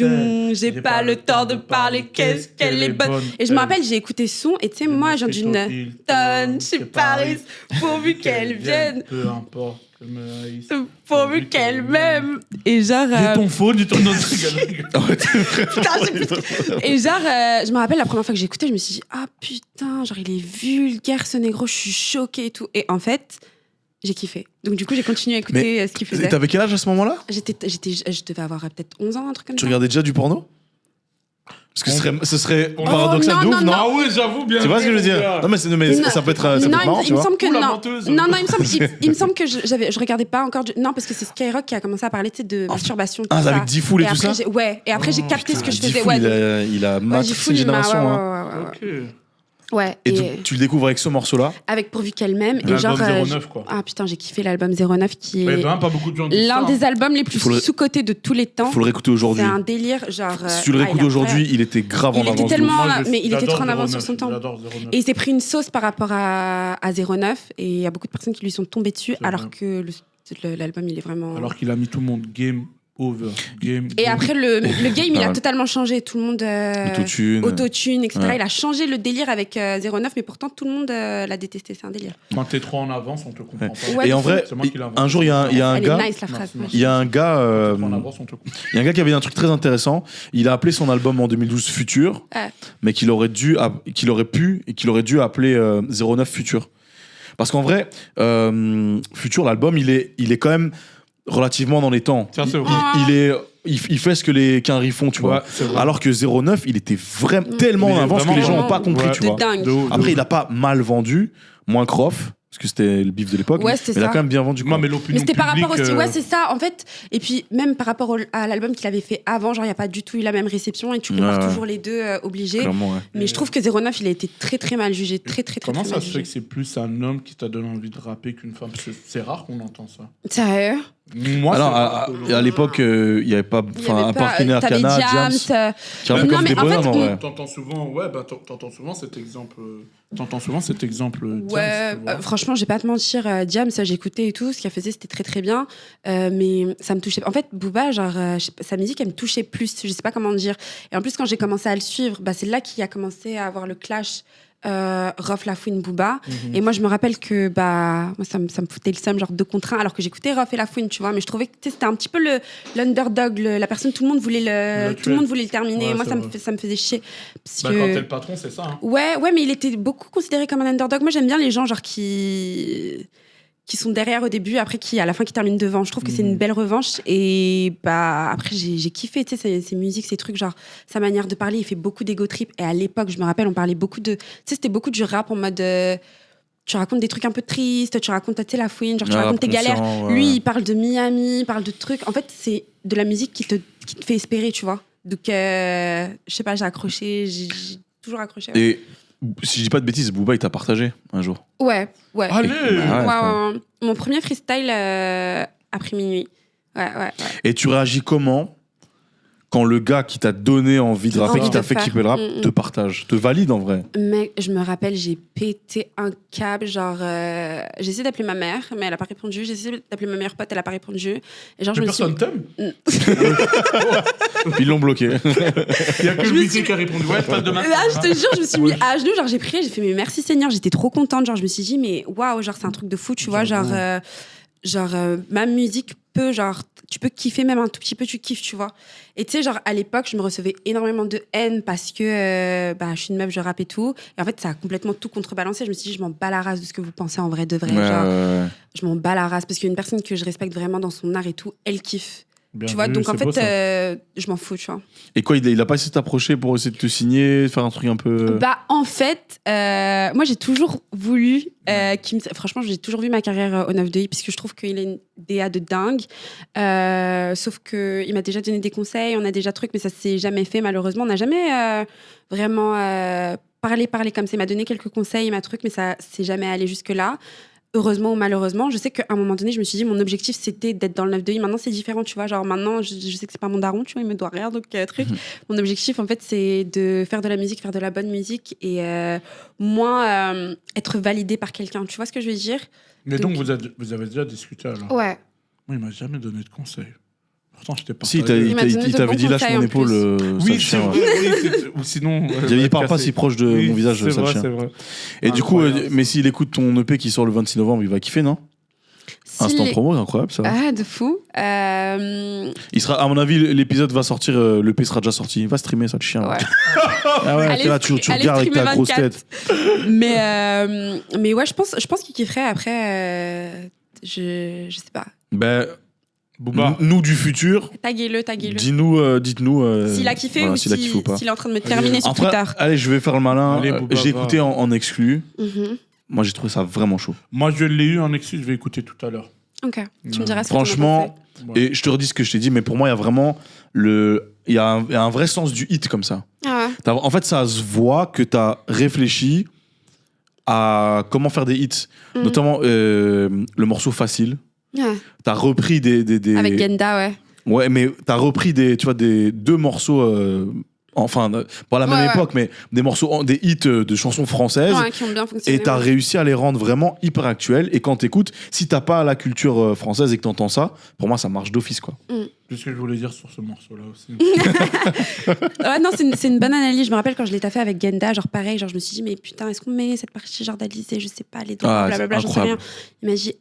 J'ai pas le temps de parler, qu'est-ce qu'elle est bonne. Et je me rappelle, j'ai écouté ce son et tu sais, moi, genre d'une tonne, chez Paris, pourvu qu'elle vienne, Peu importe. que me haïsse. pourvu qu'elle m'aime. Et genre. Dis ton phone, dis ton autre. Putain, j'ai plus de- Et genre, je me rappelle la première fois que j'ai écouté, je me suis dit, ah putain, genre il est vulgaire ce négro, je suis choquée et tout. Et en fait, j'ai kiffé. Donc du coup, j'ai continué à écouter ce qu'il faisait. Et t'avais quel âge à ce moment-là? Je devais avoir peut-être 11 ans, un truc comme Tu ça. regardais déjà du porno? Parce que ce serait Oh, paradoxal non, de ouf, non, non? Ah ouais, j'avoue, bien. Tu vois ce que je veux dire? Non, mais, Non, ça peut être non, marrant, il tu me vois. semble que Ouh, la non. menteuse. Non, il me semble que je regardais pas encore. Non, parce que c'est Skyrock qui a commencé à parler tu sais, de masturbation. Tout Ah, ça. avec Diffoul et tout après, ça? Ouais, et après j'ai capté ce que je faisais. Diffoul, il a matrixé Diffoul, une il m'a- génération. ouais, hein. ouais. Ok. Ouais, Et et tu le découvres avec ce morceau-là. avec pourvu qu'elle m'aime. Et L'album genre. 09, quoi. Ah putain, j'ai kiffé l'album 09 qui Eh est ben, pas beaucoup de gens disent l'un ça, des albums les plus Faut le- sous-cotés de tous les temps. Faut le réécouter aujourd'hui. C'est un délire, genre. Si tu le réécoutes il est aujourd'hui, incroyable. il était grave en Il était avance. de tellement- ouf. Moi, mais il était j'adore trop en avance 09, sur son temps. J'adore 09. Et il s'est pris une sauce par rapport à 09 et il y a beaucoup de personnes qui lui sont tombées dessus C'est alors vrai. que l'album il est vraiment. Alors qu'il a mis tout le monde game over. Game. Et game. après le game il a Ouais. totalement changé. Tout le monde. Autotune. Autotune, etc. Ouais. Il a changé le délire avec 09 mais pourtant tout le monde l'a détesté. C'est un délire. Quand t'es trop en avance, on te comprend pas. Ouais, Et en de vrai, C'est moi qui l'ai inventé. un jour, il y a un Elle gars. est nice la phrase. Merci, Il y a un gars. Quand t'es trop en avance, on te comprend. Il y a un gars qui avait dit un truc très intéressant. Il a appelé son album en 2012 Futur, Ouais. mais qu'il aurait dû appeler 09 Futur. Parce qu'en vrai, Futur, l'album, il est quand même relativement dans les temps. Ça, c'est vrai. Il fait ce que qu'un riz font, tu vois. Ouais, c'est vrai. Alors que 09, il était vraiment tellement Il en est avance que vraiment les gens n'ont vraiment- pas compris, Ouais. tu De vois. dingue. De ouf, de Après, ouf. il a pas mal vendu, moins que Rof, parce que c'était le bif de l'époque. Ouais, mais c'était il a ça. quand même bien vendu. quoi. Non, mais Mais l'opinion c'était par rapport publique, aussi. Ouais, c'est ça, en fait. Et puis, même par rapport à l'album qu'il avait fait avant, genre, il n'y a pas du tout eu la même réception et tu compares Ouais. toujours les deux obligés. Clairement, ouais. Mais je trouve que 09, il a été très très mal jugé. Très très très, Comment très ça mal se fait jugé. que c'est plus un homme qui t'a donné envie de rapper qu'une femme? Parce que c'est rare qu'on entend ça. Sérieux? Moi, Alors, c'est rare que à l'époque, il n'y avait pas. Il y Enfin, avait à part pas- Kenny t'avais Arcana, Jams, Jams. Qui rappait Non, comme mais des en fait, bonhommes, en vrai. T'entends souvent, ouais, bah, t'entends souvent cet exemple. T'entends souvent cet exemple. Ouais, Diams, tu vois. franchement, je vais pas te mentir, Jam, ça j'écoutais et tout, ce qu'elle faisait c'était très très bien, mais ça me touchait. En fait, Booba, genre, je sais pas, sa musique, elle me touchait plus, je sais pas comment dire. Et en plus, quand j'ai commencé à le suivre, bah, c'est là qu'il a commencé à avoir le clash Rof, Lafouine, Booba. Mhm. Et moi, je me rappelle que bah, moi, ça me foutait le seum, genre 2 contre 1, alors que j'écoutais Rof et Lafouine, tu vois, mais je trouvais que tu sais, c'était un petit peu l'underdog, la personne, tout le monde voulait tout le monde voulait le terminer. Ouais, Moi, c'est vrai. ça me faisait chier. Parce Bah, que... quand t'es le patron, c'est ça. Hein. Ouais, mais il était beaucoup considéré comme un underdog. Moi, j'aime bien les gens genre qui sont derrière au début, après qui à la fin qui terminent devant. Je trouve que c'est une belle revanche. Et bah après j'ai kiffé, tu sais, ses musiques, ses trucs, genre sa manière de parler. Il fait beaucoup d'ego trip. Et à l'époque, je me rappelle, on parlait beaucoup de, tu sais, c'était beaucoup du rap en mode. Tu racontes des trucs un peu tristes, tu racontes tu sais, la fouine, genre tu Ah, racontes tes galères. conscient, ouais. Lui, il parle de Miami, il parle de trucs. En fait, c'est de la musique qui te fait espérer, tu vois. Donc, je sais pas, j'ai accroché, j'ai toujours accroché. Ouais. Et si je dis pas de bêtises, Booba, il t'a partagé un jour. Ouais. Allez Ah, Ouais. Mon premier freestyle après minuit. Ouais. Et tu réagis comment quand le gars qui t'a donné envie de rapper, Envie qui t'a de fait faire. kiffer le rap, te partage, te valide en vrai? Mec, je me rappelle, j'ai pété un câble. Genre, j'ai essayé d'appeler ma mère, mais elle a pas répondu. J'ai essayé d'appeler ma meilleure pote, elle a pas répondu. Et genre, Mais je me suis. personne t'aime. Puis ils l'ont bloqué. Il y a que Je le me BT qui a répondu. Ouais, pas demain. Là, je te jure, je me suis mis à genoux, genre j'ai prié, j'ai fait mais merci Seigneur, j'étais trop contente, genre je me suis dit mais waouh, genre c'est un truc de fou, tu vois, genre ma musique peut genre tu peux kiffer même un tout petit peu, tu kiffes, tu vois. Et tu sais genre à l'époque, je me recevais énormément de haine parce que bah je suis une meuf, je rappe et tout, et en fait ça a complètement tout contrebalancé. Je me suis dit je m'en bats la race de ce que vous pensez en vrai de vrai, genre je m'en bats la race parce qu'il y a une personne que je respecte vraiment dans son art et tout, elle kiffe. Bien tu vois, vu, donc en c'est beau, fait, ça. je m'en fous, tu vois. Et quoi, il a pas essayé de t'approcher pour essayer de te signer, faire un truc un peu. Bah, en fait, moi, j'ai toujours voulu franchement, j'ai toujours vu ma carrière au 9 de I, puisque je trouve qu'il a une DA de dingue. Sauf qu'il m'a déjà donné des conseils, on a déjà trucs, mais ça s'est jamais fait, malheureusement. On n'a jamais vraiment parlé comme ça. Il m'a donné quelques conseils, ma truc, mais ça s'est jamais allé jusque-là. Heureusement ou malheureusement, je sais qu'à un moment donné, je me suis dit, mon objectif, c'était d'être dans le 9 de I. Maintenant, c'est différent, tu vois. Genre, maintenant, je sais que c'est pas mon daron, tu vois, il me doit rien, donc truc. Mon objectif, en fait, c'est de faire de la musique, faire de la bonne musique et moins être validé par quelqu'un. Tu vois ce que je veux dire? Mais donc, vous avez déjà discuté alors? Ouais. Moi, il m'a jamais donné de conseils. Pourtant, j'étais pas. Si, Il m'a donné il de t'avait bons dit lâche conseils mon en épaule. Oui, ça, c'est le vrai. chien, ouais. Oui, ou sinon. Il parle pas si proche de mon visage, c'est ça le vrai, chien. c'est vrai. Et du coup, Incroyable. mais s'il écoute ton EP qui sort le 26 novembre, il va kiffer, non? Instant promo, c'est incroyable ça. Ah, de fou. Il sera, à mon avis, l'épisode va sortir, l'EP sera déjà sorti. Il va streamer ça, le chien. Ouais. Ah ouais, Allez, t'es là, tu allez regardes avec ta streamer grosse 24. tête. Mais ouais, je pense qu'il kifferait. Après, je sais pas. Ben, Booba. nous du futur, Taguez-le. dites-nous. S'il a kiffé voilà, ou s'il a kiffé ou pas. s'il est en train de me terminer sur Après, Twitter. allez, je vais faire le malin. Allez, Booba, J'ai va. écouté en exclu. Mhm. Moi, j'ai trouvé ça vraiment chaud. Moi, je l'ai eu en exclu, je vais écouter tout à l'heure. Ok, tu me diras ce Franchement, que t'en as Ouais. et je te redis ce que je t'ai dit, mais pour moi, il y a vraiment il y a un vrai sens du hit comme ça. pensé. Ah En fait, ça se voit que tu as réfléchi à comment faire des hits, Mhm. notamment le morceau Facile. ouais. Tu as repris des... Avec Genda, ouais. Ouais, mais tu as repris des deux morceaux, pas à la même Ouais. époque, mais des morceaux, des hits de chansons françaises. Ouais, qui ont bien fonctionné. Et t'as ouais. réussi à les rendre vraiment hyper actuels. Et quand t'écoutes, si t'as pas la culture française et que t'entends ça, pour moi, ça marche d'office, quoi. C'est ce que je voulais dire sur ce morceau-là aussi. Ouais, non, c'est une bonne analyse. Je me rappelle quand je l'ai taffé avec Genda, genre pareil, genre je me suis dit, mais putain, est-ce qu'on met cette partie genre d'Alizé, je sais pas, les droits, Ah, blablabla, c'est j'en sais rien. incroyable. Il m'a dit,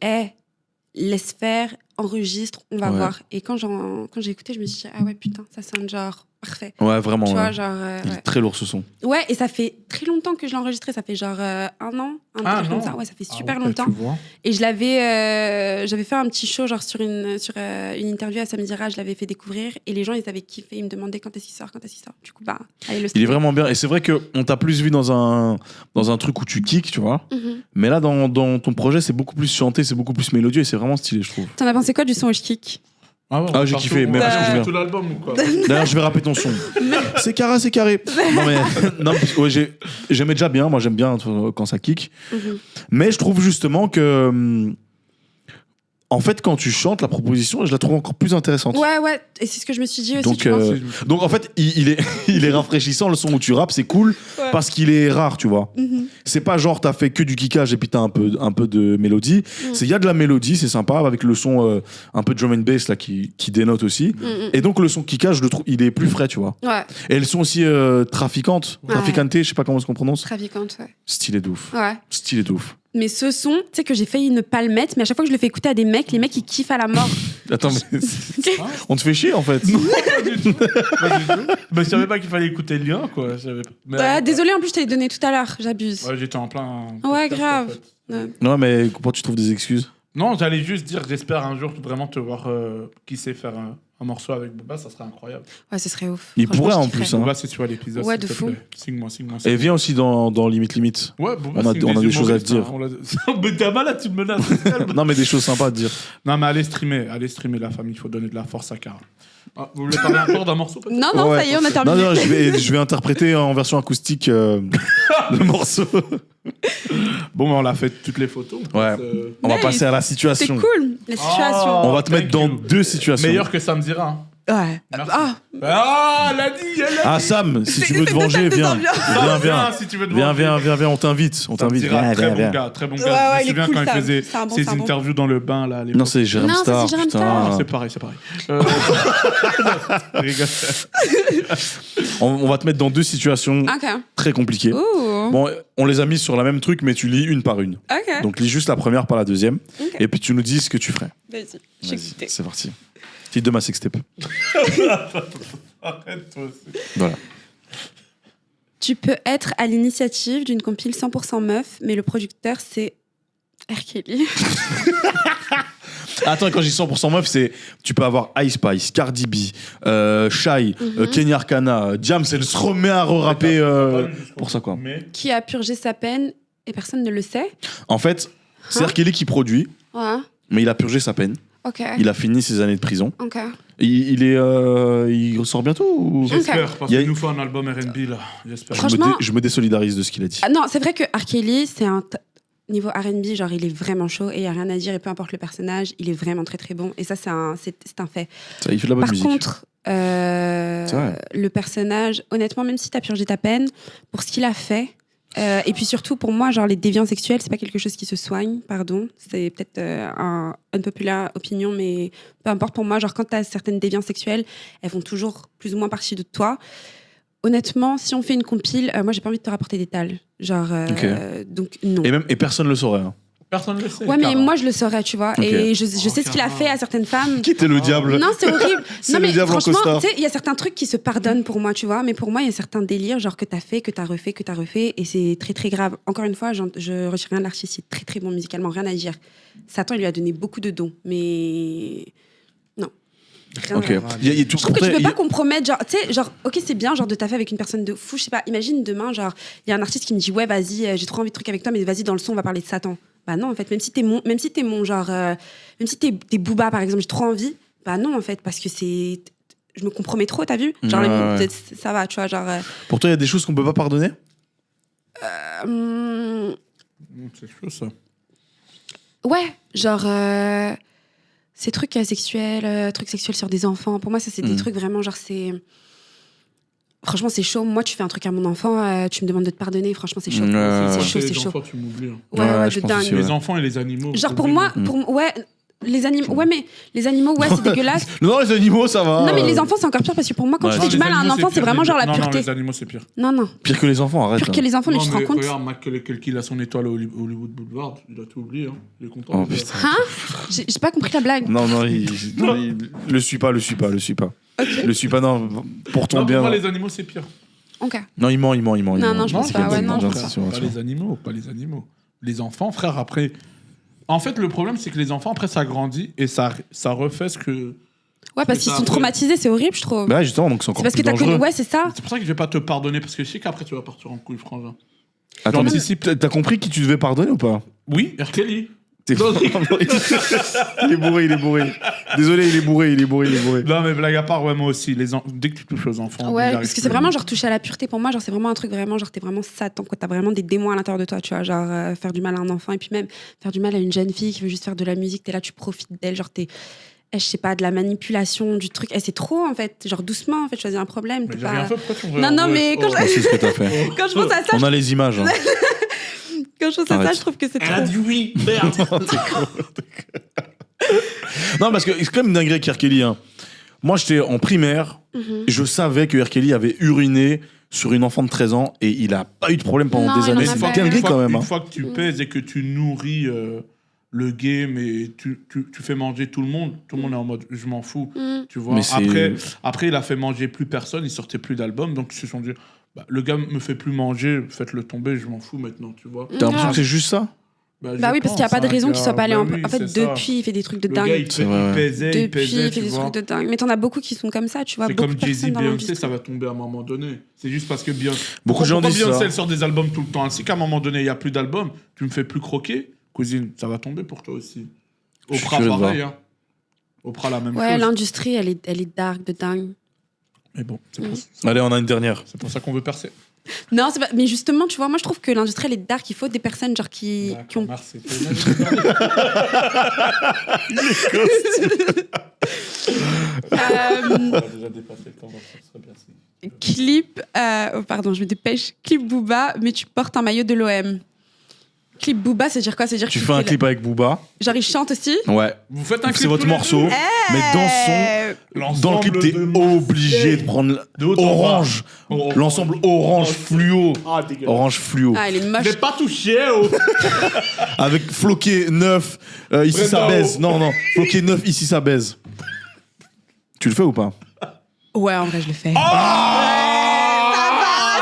laisse faire, enregistre, on va Ouais. voir. Et quand j'ai écouté, je me suis dit, ah ouais, putain, ça sonne genre parfait. Ouais, vraiment. Tu ouais. vois, genre. Il est Ouais. très lourd ce son. Ouais, et ça fait très longtemps que je l'ai enregistré, ça fait genre un an, un truc comme ça. Ouais, ça fait super longtemps. Tu vois. Et j'avais fait un petit show genre sur une interview à Samira, je l'avais fait découvrir et les gens ils avaient kiffé, ils me demandaient quand est-ce qu'il sort. Du coup allez le Il est streamer. vraiment bien. Et c'est vrai qu'on t'a plus vu dans un truc où tu kicks, tu vois. Mhm. Mais là, dans ton projet, c'est beaucoup plus chanté, c'est beaucoup plus mélodieux et c'est vraiment stylé, je trouve. T'en as pensé quoi du son où je kick? Ah, ouais, Ah, j'ai partout, kiffé, on mais a parce que fait je viens. tout l'album ou quoi? D'ailleurs, je vais rapper ton son. C'est carré. Non, mais non, ouais, j'aimais déjà bien. Moi, j'aime bien quand ça kick. Mhm. Mais je trouve justement que. En fait, quand tu chantes, la proposition, je la trouve encore plus intéressante. Ouais, et c'est ce que je me suis dit aussi. Donc, tu vois. donc en fait, il est rafraîchissant le son où tu rappes, c'est cool Ouais. parce qu'il est rare, tu vois. Mhm. C'est pas genre t'as fait que du kickage et puis t'as un peu de mélodie. Il y a de la mélodie, c'est sympa avec le son un peu drum and bass là qui dénote aussi. Mhm. Et donc le son kickage, je le trouve, il est plus frais, tu vois. Ouais, Et elles sont aussi trafiquantes, Ouais. traficante, je sais pas comment on se prononce. trafiquante, ouais. Stylé de ouf. Ouais. Stylé de ouf. Mais ce son, tu sais que j'ai failli ne pas le mettre, mais à chaque fois que je le fais écouter à des mecs, les mecs ils kiffent à la mort. Attends, mais on te fait chier en fait. Pas du tout. Mais je savais pas qu'il fallait écouter le lien, quoi. Je savais pas. Mais, Ouais, désolé, en plus je t'ai donné tout à l'heure, j'abuse. Ouais, j'étais en plein. Ouais, podcast, grave. en fait. Ouais. Non, mais pourquoi tu trouves des excuses? Non, j'allais juste dire, j'espère un jour vraiment te voir qui sait faire un morceau avec Booba, ça serait incroyable. Ouais, ce serait ouf. Il Franchement, pourrait, je en kifferais. plus, hein. Booba, si tu vois l'épisode, Ouais, s'il de te fou. plaît. Signe-moi. Et viens aussi dans Limite Limite. Ouais, Booba, On a- signe on a des choses à humoristes, te dire. hein, on l'a- Mais t'es malade, tu me menaces. Non, mais des choses sympas à te dire. Non, mais allez streamer la famille, il faut donner de la force à Carl. Ah, vous voulez parler encore d'un morceau peut-être Non, Ouais. ça y est, on a Non, terminé. non, je vais interpréter en version acoustique le morceau. Bon, bah, on l'a fait toutes les photos. Ouais. On va Nice. passer à la C'est situation. cool, la situation. On va te mettre Thank dans you. deux situations. Meilleur que Sam Zira. Hein. Ouais. Merci. Ah, elle a dit, elle a dit. Ah, Sam, si tu veux te c'est venger, de viens. ambiance. Viens, si tu veux te viens, venger. viens, on t'invite. On Sam t'invite. Zira, Viens, très viens, bon viens. gars, très bon Ouais, gars. ouais, Je me il est souviens cool, quand il Sam. faisait C'est un bon, ses c'est un bon. interviews dans le bain, là. à l'époque. Non, c'est Jérém Non, ça, Star, c'est Jérém putain. Star. Ah, c'est pareil. Rigole. On va te mettre dans deux situations Ok. très compliquées. Ouh. Bon, on les a mis sur la même truc, mais tu lis une par une. Ok. Donc lis juste la première, pas la deuxième. Ok. Et puis tu nous dis ce que tu ferais. Vas-y, j'ai Vas-y, écouté. c'est parti. Titre de ma sextape. Arrête, toi aussi. Voilà. Tu peux être à l'initiative d'une compile 100% meuf, mais le producteur, c'est R. Kelly. Attends, quand je dis 100% meuf, c'est tu peux avoir Ice Spice, Cardi B, Shai, Kenny Arcana, Jams, elle se remet à re-rapper pour ça, quoi. Mais Qui a purgé sa peine et personne ne le sait. En fait, c'est R. Kelly qui produit, Ouais. mais il a purgé sa peine. Ok. Il a fini ses années de prison. Ok. Il ressort bientôt ou... j'espère, parce Il y a- qu'il nous faut un album R&B, là. J'espère. Franchement- Je me désolidarise de ce qu'il a dit. Ah, non, c'est vrai que R. Kelly, c'est un. Niveau R&B, genre, il est vraiment chaud et il n'y a rien à dire. Et peu importe le personnage, il est vraiment très très bon. Et ça, c'est un fait. Ça, il fait de la bonne Par musique. contre, C'est vrai. le personnage, honnêtement, même si tu as purgé ta peine, pour ce qu'il a fait, et puis surtout pour moi, genre les déviants sexuels, c'est pas quelque chose qui se soigne, pardon. C'est peut-être un unpopular opinion, mais peu importe pour moi, genre quand tu as certaines déviances sexuelles, elles font toujours plus ou moins partie de toi. Honnêtement, si on fait une compile, moi j'ai pas envie de te rapporter des tales. Genre, donc non. Et personne le saurait. Hein. Personne ne le sait. Ouais, mais Cara. moi je le saurais, tu vois. Ok. Et je sais ce qu'il a Cara. fait à certaines femmes. Qui était le diable? Non, c'est horrible. C'est Non, le mais diable en franchement, costard. tu sais, il y a certains trucs qui se pardonnent pour moi, tu vois. Mais pour moi, il y a certains délires, genre que t'as fait, que t'as refait. Et c'est très, très grave. Encore une fois, je retire rien de l'artiste. C'est très, très bon musicalement, rien à dire. Satan, il lui a donné beaucoup de dons. Mais. Non. Rien Ok. à dire. Il y a tout Je trouve que tu pourtant, peux il y pas a- compromettre, genre, tu sais, genre, ok, c'est bien, genre, de taffer avec une personne de fou, je sais pas, imagine demain, genre, il y a un artiste qui me dit, ouais, vas-y, j'ai trop envie de trucs avec toi, mais vas-y, dans le son, on va parler de Satan. Bah non, en fait, même si t'es mon genre, même si t'es Booba, par exemple, j'ai trop envie, bah non, en fait, parce que c'est. Je me compromets trop, t'as vu? Genre, Ouais. ça va, tu vois, genre. Pour toi, il y a des choses qu'on peut pas pardonner? C'est chaud, ça. Ouais, genre. Ces trucs sexuels, trucs sexuels sur des enfants, pour moi, ça, c'est des trucs vraiment, genre, c'est. Franchement, c'est chaud. Moi, tu fais un truc à mon enfant, tu me demandes de te pardonner. Franchement, c'est chaud. C'est chaud, c'est Les chaud. enfants, tu m'oublies. hein. Ouais, Ouais, ouais, je de pense dingue. aussi, ouais. Les enfants et les animaux. Genre pour oublie. moi, ouais, les animaux, ouais, mais les animaux, ouais, c'est dégueulasse. Non, les animaux, ça va. Non, mais les enfants, c'est encore pire parce que pour moi, quand Ouais. tu Non, fais du les mal à un animaux, enfant, c'est pire. vraiment genre la Non, pureté. Non, les animaux, c'est pire. Non, non, Pire que les enfants, arrête. pire que les enfants, mais Non, tu te rends compte. Regarde, Michael qu'il a son étoile au Hollywood Boulevard, il a tout oublié. Hein. Il est content. Oh, de- putain. Hein? J'ai pas compris la blague. Non, le suis pas. Le suis pas, non, pour ton Non, bien. pour moi, les animaux, c'est pire. Ok. Non, il ment. Non, non, je pense pas, ouais, non, je pense Pas les animaux, pas les animaux. Les enfants, frère, après. En fait, le problème, c'est que les enfants, après, ça grandit et ça refait ce que. Ouais, parce C'est qu'ils ça, sont après. traumatisés, c'est horrible, je trouve. Bah, justement, donc c'est C'est encore parce que plus t'as connu. dangereux. Ouais, c'est ça. C'est pour ça que je vais pas te pardonner, parce que je sais qu'après, tu vas partir en couille, frangin. Attends, mais J'anticipe. t'as compris qui tu devais pardonner ou pas? Oui, R. Kelly. T'es Non, Il est bourré. Désolé, il est bourré. Non, mais blague à part, ouais, moi aussi. Dès que tu touches aux enfants. Ouais, ils parce arrivent que c'est plus. vraiment genre toucher à la pureté pour moi, genre c'est vraiment un truc vraiment, genre t'es vraiment Satan, quoi. T'as vraiment des démons à l'intérieur de toi, tu vois, genre faire du mal à un enfant et puis même faire du mal à une jeune fille qui veut juste faire de la musique, t'es là, tu profites d'elle, genre t'es. Je sais pas, de la manipulation, du truc. C'est trop, en fait. Genre, doucement, en fait, choisis un problème. Mais t'es j'ai pas- rien fait, pourquoi tu me Non, non, mais quand Je sais ce que t'as fait. Quand je pense à ça, On a les images. Hein. quand je pense à ça, Arrête. je trouve que c'est Elle a trop. dit oui, merde. Non, parce que c'est quand même dingue avec R. Kelly. Hein. Moi, j'étais en primaire. Je savais que R. Kelly avait uriné sur une enfant de 13 ans et il a pas eu de problème pendant Non, des il en années. a C'est pas une eu. dinguerie quand même. Une Hein. fois que tu pèses et que tu nourris le game et tu fais manger tout le monde est en mode je m'en fous. Tu vois. Mais c'est- Après, il a fait manger plus personne, il sortait plus d'albums, donc ils se sont dit bah, le gars me fait plus manger, faites-le tomber, je m'en fous maintenant, tu vois. T'as l'impression que c'est juste ça? Bah oui, parce qu'il n'y a pas de raison qu'il soit pas allé en. En fait, depuis, il fait des trucs de Le gars, dingue. il C'est vrai. pesait, il Depuis, pesait, il fait tu des vois. trucs de dingue. Mais t'en as beaucoup qui sont comme ça, tu vois. C'est Beaucoup comme de Jay-Z, personnes dans Beyoncé, l'industrie. ça va tomber à un moment donné. C'est juste parce que Beyoncé. Beaucoup de gens Pourquoi disent Beyoncé, ça. elle sort des albums tout le temps. Elle sait qu'à un moment donné, il n'y a plus d'albums. Tu me fais plus croquer, cousine, ça va tomber pour toi aussi. Je suis Oprah, curieux de pareil. Hein. Oprah, la même Ouais, chose. l'industrie, elle est dark de dingue. Mais bon, Allez, on a une dernière. c'est pour ça qu'on veut percer. Non, c'est pas... mais justement, tu vois, moi je trouve que l'industrie, elle est dark. Il faut des personnes genre qui ont. Merci. On a déjà dépassé le temps, donc ça serait bien. Clip, oh, pardon, je me dépêche. Clip Booba, mais tu portes un maillot de l'OM. Clip Booba, c'est dire quoi? C'est dire Tu que fais un fais clip avec Booba. Genre, il chante aussi. Ouais. Vous faites un clip. C'est votre tous les morceau. deux Mais dans le clip, t'es L'ensemble de obligé de prendre de haut en bas. orange. Orange. L'ensemble orange fluo. Ah, dégueulasse. Orange fluo. Ah, il est moche. Je vais pas toucher, oh. Avec floqué 9, ici ça Brenda, baise. oh. Non, floqué 9, ici ça baise. Tu le fais ou pas? Ouais, en vrai, je le fais. Ah,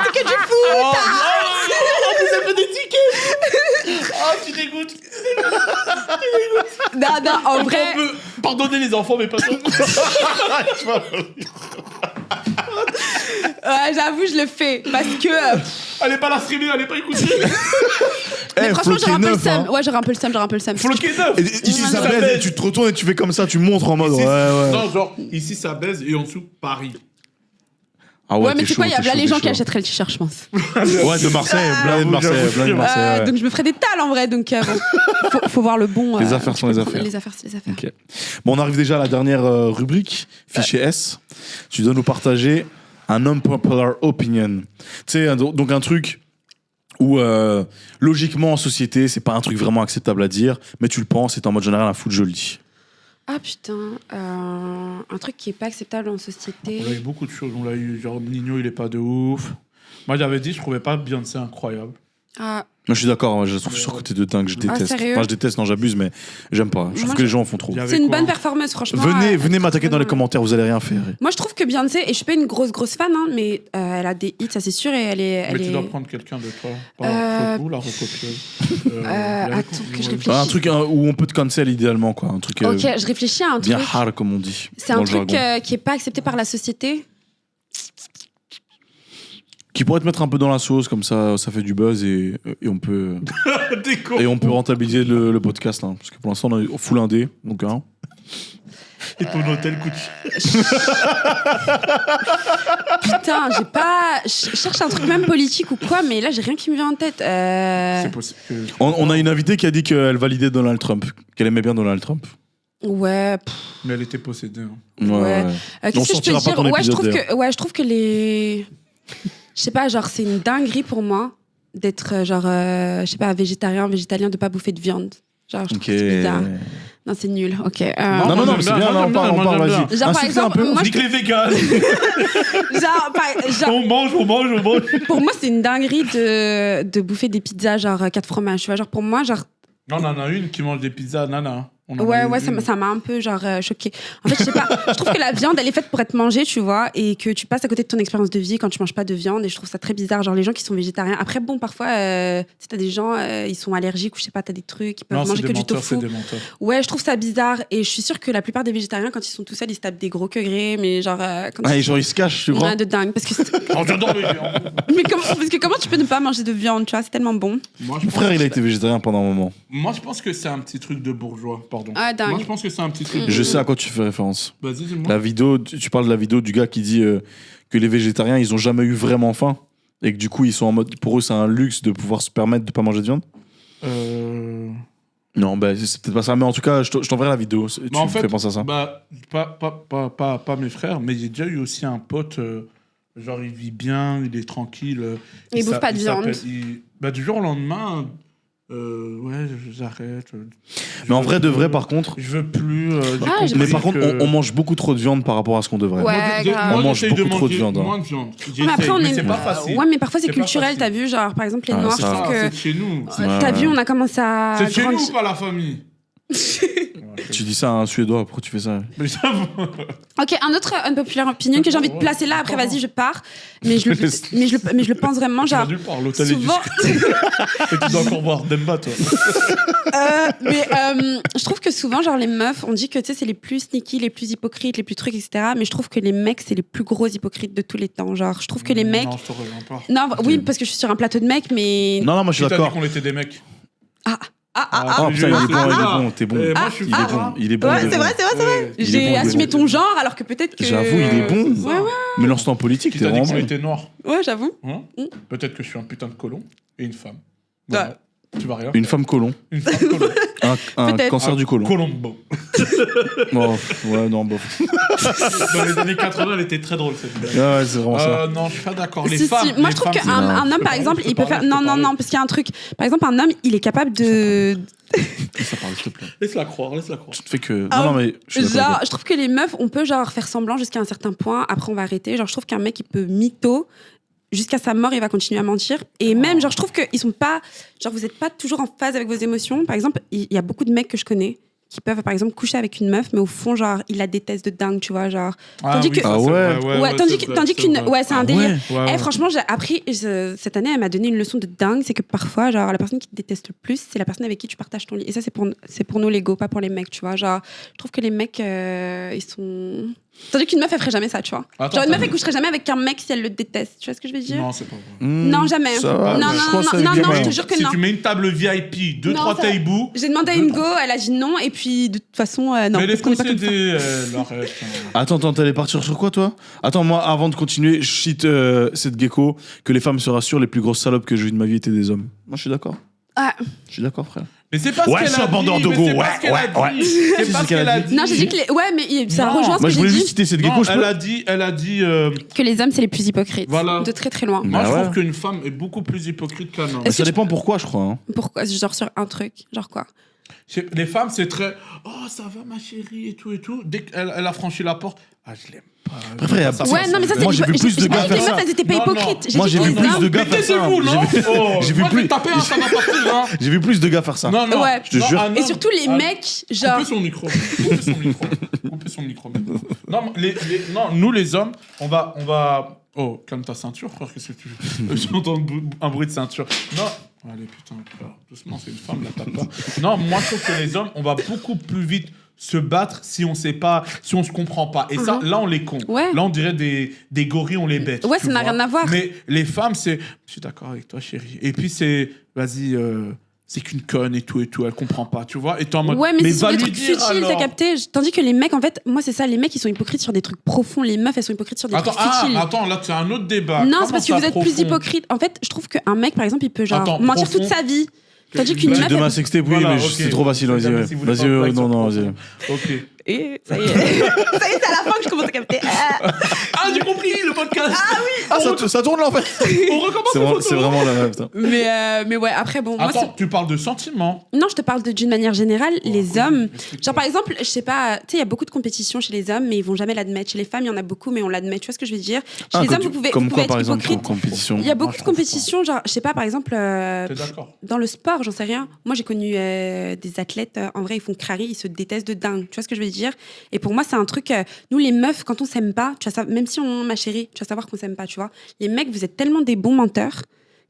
C'est que du foot. ça fait des tickets. Ah, tu dégoûtes. Non, en vrai. On peut pardonner les enfants, mais pas toi. Ouais, j'avoue, je le fais. Parce que. Elle est pas la streamer, elle est pas écoutée. Mais franchement, j'aurais un peu le neuf, seum. hein. Ouais, j'aurais un peu le seum. Floqué neuf. Et ici, ça Ça baise, baise. et tu te retournes et tu fais comme ça, tu montres en mode. Ici, Ouais. Non, genre, ici ça baise et en dessous, Paris. Ah Ouais, mais t'es c'est quoi, il y a chaud, là t'es les chaud, gens t'es qui chaud. achèteraient le t-shirt, je pense. Ouais, de Marseille, blindé de Marseille, j'avoue, blindé de Marseille. Ouais. Donc je me ferais des tales en vrai, donc bon. Faut voir le bon. Les affaires tu sont peux les prendre- affaires. Les affaires, c'est les affaires. Ok. Bon, on arrive déjà à la dernière rubrique, fichier S. Tu dois nous partager un unpopular opinion. Tu sais, donc un truc où logiquement en société, c'est pas un truc vraiment acceptable à dire, mais tu le penses et t'es en mode général un foot joli. Ah putain, un truc qui est pas acceptable en société. On a eu beaucoup de choses. On l'a eu, genre, Nino, il est pas de ouf. Moi, j'avais dit, je trouvais pas Beyoncé incroyable. Ah, Moi, je suis d'accord, je la trouve surcotée de dingue, je déteste. sérieux Enfin, je déteste, non, j'abuse, mais j'aime pas. Je trouve Moi, que les gens en font trop. Il y avait c'est une quoi bonne performance, franchement. Venez m'attaquer dans les commentaires, vous allez rien faire. Moi, je trouve que Beyoncé, et je suis pas une grosse fan, hein, mais elle a des hits, ça c'est sûr, et elle est. Mais tu est... dois prendre quelqu'un de toi. Pas ou la recopieuse. Attends que je réfléchisse. Un truc où on peut te cancel idéalement, quoi. Un truc Ok, je réfléchis à un bien truc. hard, comme on dit. C'est dans un le truc jargon. qui est pas accepté par la société. Qui pourrait te mettre un peu dans la sauce, comme ça fait du buzz et on peut Déco. et on peut rentabiliser le podcast là. Parce que pour l'instant on est au full indé, donc hein. Et ton hôtel coûte cher. Putain, j'ai pas. Je cherche un truc même politique ou quoi, mais là j'ai rien qui me vient en tête. C'est possible que... On a une invitée qui a dit qu'elle validait Donald Trump, qu'elle aimait bien Donald Trump. Ouais. Mais elle était possédée. Hein. Ouais. On Qu'est-ce que je peux sortira pas dire ton ouais, épisode, je trouve que les. Je sais pas, genre, c'est une dinguerie pour moi d'être, genre, je sais pas, végétarien, végétalien, de pas bouffer de viande. Genre, je trouve Ok. que c'est bizarre. Non, c'est nul, ok. Non, Moi, mais c'est j'aime bien, bien, on parle, moi, j'aime vas-y. bien. Genre, par Insulte-la un exemple, peu. moi, Nique les véganes. genre, On mange. pour moi, c'est une dinguerie de bouffer des pizzas, genre, 4 fromages, tu vois. Genre, pour moi, genre, Non, on en a une qui mange des pizzas, nana. On en a ouais, eu une. ça m'a un peu, genre, choquée. En fait, je sais pas, je trouve que la viande, elle est faite pour être mangée, tu vois, et que tu passes à côté de ton expérience de vie quand tu manges pas de viande, et je trouve ça très bizarre. Genre, les gens qui sont végétariens. Après, bon, parfois, tu sais, t'as des gens, ils sont allergiques, ou je sais pas, t'as des trucs, ils peuvent Non, manger c'est que des du menteurs, tofu. c'est des menteurs. Ouais, je trouve ça bizarre, et je suis sûre que la plupart des végétariens, quand ils sont tout seuls, ils se tapent des gros queugrés, mais genre. Quand Ah, et genre ils se cachent, tu crois. Ouais, de dingue. Parce que, Oh, j'adore les viandes. mais parce que comment tu peux ne pas manger de viande, tu vois, c'est tellement bon. Moi, Mon frère, il a été végétarien pendant un moment. Moi, je pense que c'est un petit truc de bourgeois, pardon. Ah, dingue. Moi, je pense que c'est un petit truc. Je sais à quoi tu fais référence. Vas-y, dis-moi. La vidéo, tu parles de la vidéo du gars qui dit que les végétariens, ils ont jamais eu vraiment faim et que du coup, ils sont en mode, pour eux, c'est un luxe de pouvoir se permettre de pas manger de viande. Non, bah, c'est peut-être pas ça, mais en tout cas, je t'enverrai la vidéo. Tu en me fait, fais penser à ça. Bah, pas mes frères, mais j'ai déjà eu aussi un pote, genre il vit bien, il est tranquille. Il bouffe pas de viande. Bah, du jour au lendemain, ouais, j'arrête. Mais en vrai, de vrai, par contre. Je veux plus. Ah, j'ai Mais par contre, on mange beaucoup trop de viande par rapport à ce qu'on devrait. Ouais. grave. On mange beaucoup trop de viande, hein. Moins de viande. Mais après, on mais est. c'est pas facile. Ouais, mais parfois, c'est C'est pas culturel, facile. t'as vu, genre, par exemple, les Ah, Noirs, je ça, trouve que. C'est de chez nous. T'as vu, on a commencé à. C'est de chez nous grandir- ou pas la famille? Tu dis ça à un Suédois, pourquoi tu fais ça? Mais j'avoue. Ok, un autre unpopular opinion que j'ai envie de placer là, après, vas-y, je pars. Mais je le pense vraiment, Tu vas genre. nulle part, l'hôtel est Souvent. discret. Et tu dois encore voir Demba, toi. Je trouve que souvent, genre, les meufs, on dit que tu sais, c'est les plus sneaky, les plus hypocrites, les plus trucs, etc. Mais je trouve que les mecs, c'est les plus gros hypocrites de tous les temps. Genre, je trouve que les mecs. Non, je te reviens pas. Non, oui, parce que je suis sur un plateau de mecs, mais. Non, moi je suis Qui t'a dit d'accord. qu'on était des mecs? Oh putain, il est bon, t'es bon. Moi, je suis Il est bon, il est bon. Ouais, il est c'est bon. vrai, c'est vrai, c'est vrai. Il est J'ai bon, il est assumé bon. ton genre, alors que peut-être que. J'avoue, il est bon. C'est ça. Mais lance-toi en politique, Qui t'es t'a dit vraiment qu'on bon. était noirs? Ouais, j'avoue. Hein Mm. Peut-être que je suis un putain de colon et une femme. Ouais. Voilà. Tu vas rien. Une femme colon. Une femme colon. Un Peut-être. cancer du colon. Colombo. Oh, ouais, non, bof. Dans les années 80, elle était très drôle cette blague. Ouais, c'est vraiment ça. Non, je suis pas d'accord. Les Si, femmes. si. Moi, les je trouve femmes, qu'un c'est- homme, par exemple, il peut faire. Non, parce qu'il y a un truc. Par exemple, un homme, il est capable de. Ça parle, s'il te plaît. Laisse-la croire, laisse-la croire. Tu te fais que. Ah, Non, mais je suis d'accord. Genre, je trouve que les meufs, on peut genre faire semblant jusqu'à un certain point. Après, on va arrêter. Genre, je trouve qu'un mec, il peut mytho jusqu'à sa mort, il va continuer à mentir. Et même, genre, je trouve qu'ils sont pas. Genre, vous êtes pas toujours en phase avec vos émotions. Par exemple, il y a beaucoup de mecs que je connais qui peuvent, par exemple, coucher avec une meuf, mais au fond, genre, ils la détestent de dingue, tu vois, genre. Tandis que- ça, Ah c'est ouais. vrai, Ouais, tandis qu'une. Ouais, c'est un délire. Ouais, ouais. Franchement, j'ai appris, cette année, elle m'a donné une leçon de dingue, c'est que parfois, genre, la personne qui te déteste le plus, c'est la personne avec qui tu partages ton lit. Et ça, c'est pour nous, les go, pas pour les mecs, tu vois. Genre, je trouve que les mecs, ils sont. Tandis qu'une meuf, elle ferait jamais ça, tu vois. Attends, Genre, une meuf, attends. elle coucherait jamais avec un mec si elle le déteste. Tu vois ce que je veux dire? Non, c'est pas vrai. Non, jamais. Ça va, Non, je non, crois que ça non, est bien non, je te moyen. jure que Si non. tu mets une table VIP, 2-3 Non, ça- taille-bous. J'ai demandé à une go, elle a dit non, et puis de toute façon, non. Mais les parce qu'on est pas comme ça. possédés, arrête. Attends, t'allais partir sur quoi, toi? Attends, moi, avant de continuer, je cite cette gecko que les femmes se rassurent, les plus grosses salopes que j'ai vues de ma vie étaient des hommes. Moi, je suis d'accord. Ah. Je suis d'accord, frère. Mais c'est pas Ouais, ce qu'elle ça, a bandeur dit. de mais go, c'est pas ouais, ce qu'elle a ouais, dit. ouais. C'est Si, pas c'est ce qu'elle qu'elle a a dit. dit. Non, j'ai dit que les. Ouais, mais ça Non. rejoint ce Moi, que je voulais j'ai juste dit. citer cette Non, gecko. je peux- elle a dit. Que les hommes, c'est les plus hypocrites. Voilà. De très très loin. Moi, je Bah trouve ouais. qu'une femme est beaucoup plus hypocrite qu'un homme. Mais ça dépend pourquoi, je crois. Hein. Pourquoi? Genre sur un truc. Genre quoi? Les femmes, c'est très. Oh, ça va, ma chérie, et tout, et tout. Dès qu'elle a franchi la porte, ah, je l'aime pas. Après, frère, Ça, Ouais, non, mais ça, c'est. Moi, j'ai vu plus de j'ai gars pas dit que faire les ça. meufs, elles étaient pas Non, non. hypocrites. Moi, dit j'ai que vu les plus hommes- de gars Mais faire ça. taisez-vous, non Oh, j'ai vu moi, je vais plus- taper, ça va partir, hein. J'ai vu plus de gars faire ça. Non, non. Ouais. Je te Non, jure. un Et homme- surtout les un- mecs, genre. Coupez son micro. Coupez son micro. Coupez son micro. maintenant. Non, non, nous les hommes, on va. Oh, calme ta ceinture, frère. Qu'est-ce que tu veux? J'entends un bruit de ceinture. Non. Allez, putain, frère, doucement, c'est une femme, là, tape pas. Non, moi, je trouve que les hommes, on va beaucoup plus vite se battre si on sait pas, si on se comprend pas. Et ça, là, on les con. Ouais. Là, on dirait des gorilles, on les bête. Ouais, tu ça n'a vois. rien à voir. Mais les femmes, c'est. Je suis d'accord avec toi, chérie. Et puis, c'est. Vas-y. C'est qu'une conne et tout, elle comprend pas, tu vois. Et toi en mode, Ouais, mais c'est sur va des lui trucs dire futiles, t'as alors. capté? Tandis que les mecs, en fait, moi, c'est ça, les mecs, ils sont hypocrites sur des trucs profonds. Les meufs, elles sont hypocrites sur des Attends, trucs futiles. attends, là, c'est un autre débat. Non, Comment c'est parce que ça, vous êtes plus profond hypocrite. En fait, je trouve qu'un mec, par exemple, il peut genre Attends, mentir profond. toute sa vie. Tandis qu'une Bah, meuf. De ma elle- sextape, oui, Voilà, mais ok. c'est trop facile. Vas-y, Jamais si vous voulez vas-y, faire une blague non, sur non, profond. vas-y. Et ça y est. Ça y est, c'est à la fin que je commence à capter. Ah. Ah, j'ai compris le podcast. Ah, ça tourne là, en fait. On recommence C'est la vraiment, photo. c'est vraiment la même, putain. Mais ouais, après, bon, moi, Attends, tu parles de sentiments. non, je te parle d'une manière générale, les oui, hommes. explique-moi. Genre, par exemple, je sais pas, tu sais, il y a beaucoup de compétition chez les hommes, mais ils vont jamais l'admettre. Chez les femmes, il y en a beaucoup, mais on l'admet. Tu vois ce que je veux dire? Chez les hommes, vous pouvez, Comme vous pouvez quoi, être par exemple, hypocrite. en compétition. Il y a beaucoup je de trouve compétitions, genre, je sais pas, par exemple, T'es d'accord? dans le sport, j'en sais rien. Moi, j'ai connu des athlètes, en vrai, ils font crari, ils se détestent de dingue. Tu vois ce que je veux dire? Et pour moi, c'est un truc. Nous, les meufs, quand on s'aime pas, tu vois, même si on, ma chérie, tu vas savoir qu'on s'aime pas, tu vois. Les mecs, vous êtes tellement des bons menteurs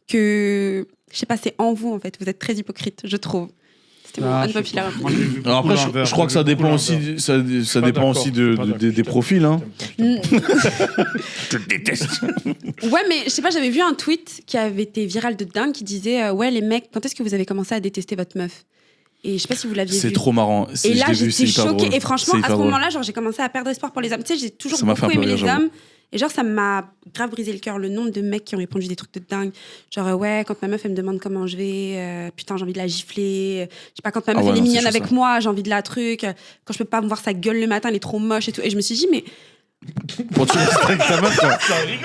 que, je sais pas, c'est en vous, en fait. Vous êtes très hypocrite, je trouve. C'était mon unpopular opinion. Alors après, je crois que ça dépend aussi, ça dépend aussi des profils. Hein. Je te déteste. Ouais, mais je sais pas, j'avais vu un tweet qui avait été viral de dingue qui disait ouais, les mecs, quand est-ce que vous avez commencé à détester votre meuf? Et je sais pas si vous l'aviez vu. C'est trop marrant. Et là, Je l'ai vu, c'est j'étais hyper choquée. drôle. Et franchement, C'est à hyper ce drôle. moment-là, genre, j'ai commencé à perdre espoir pour les hommes. Tu sais, j'ai toujours Ça m'a fait beaucoup un peu aimé rire, les j'avoue. hommes. Et genre, ça m'a grave brisé le cœur, le nombre de mecs qui ont répondu des trucs de dingue. Genre, ouais, quand ma meuf, elle me demande comment je vais, putain, j'ai envie de la gifler. Je sais pas, quand ma meuf, ouais, elle est non, c'est mignonne chaud, avec ça. moi, j'ai envie de la truc. Quand je peux pas me voir sa gueule le matin, elle est trop moche et tout. Et je me suis dit, mais. Pour tu restes avec ta meuf, quoi.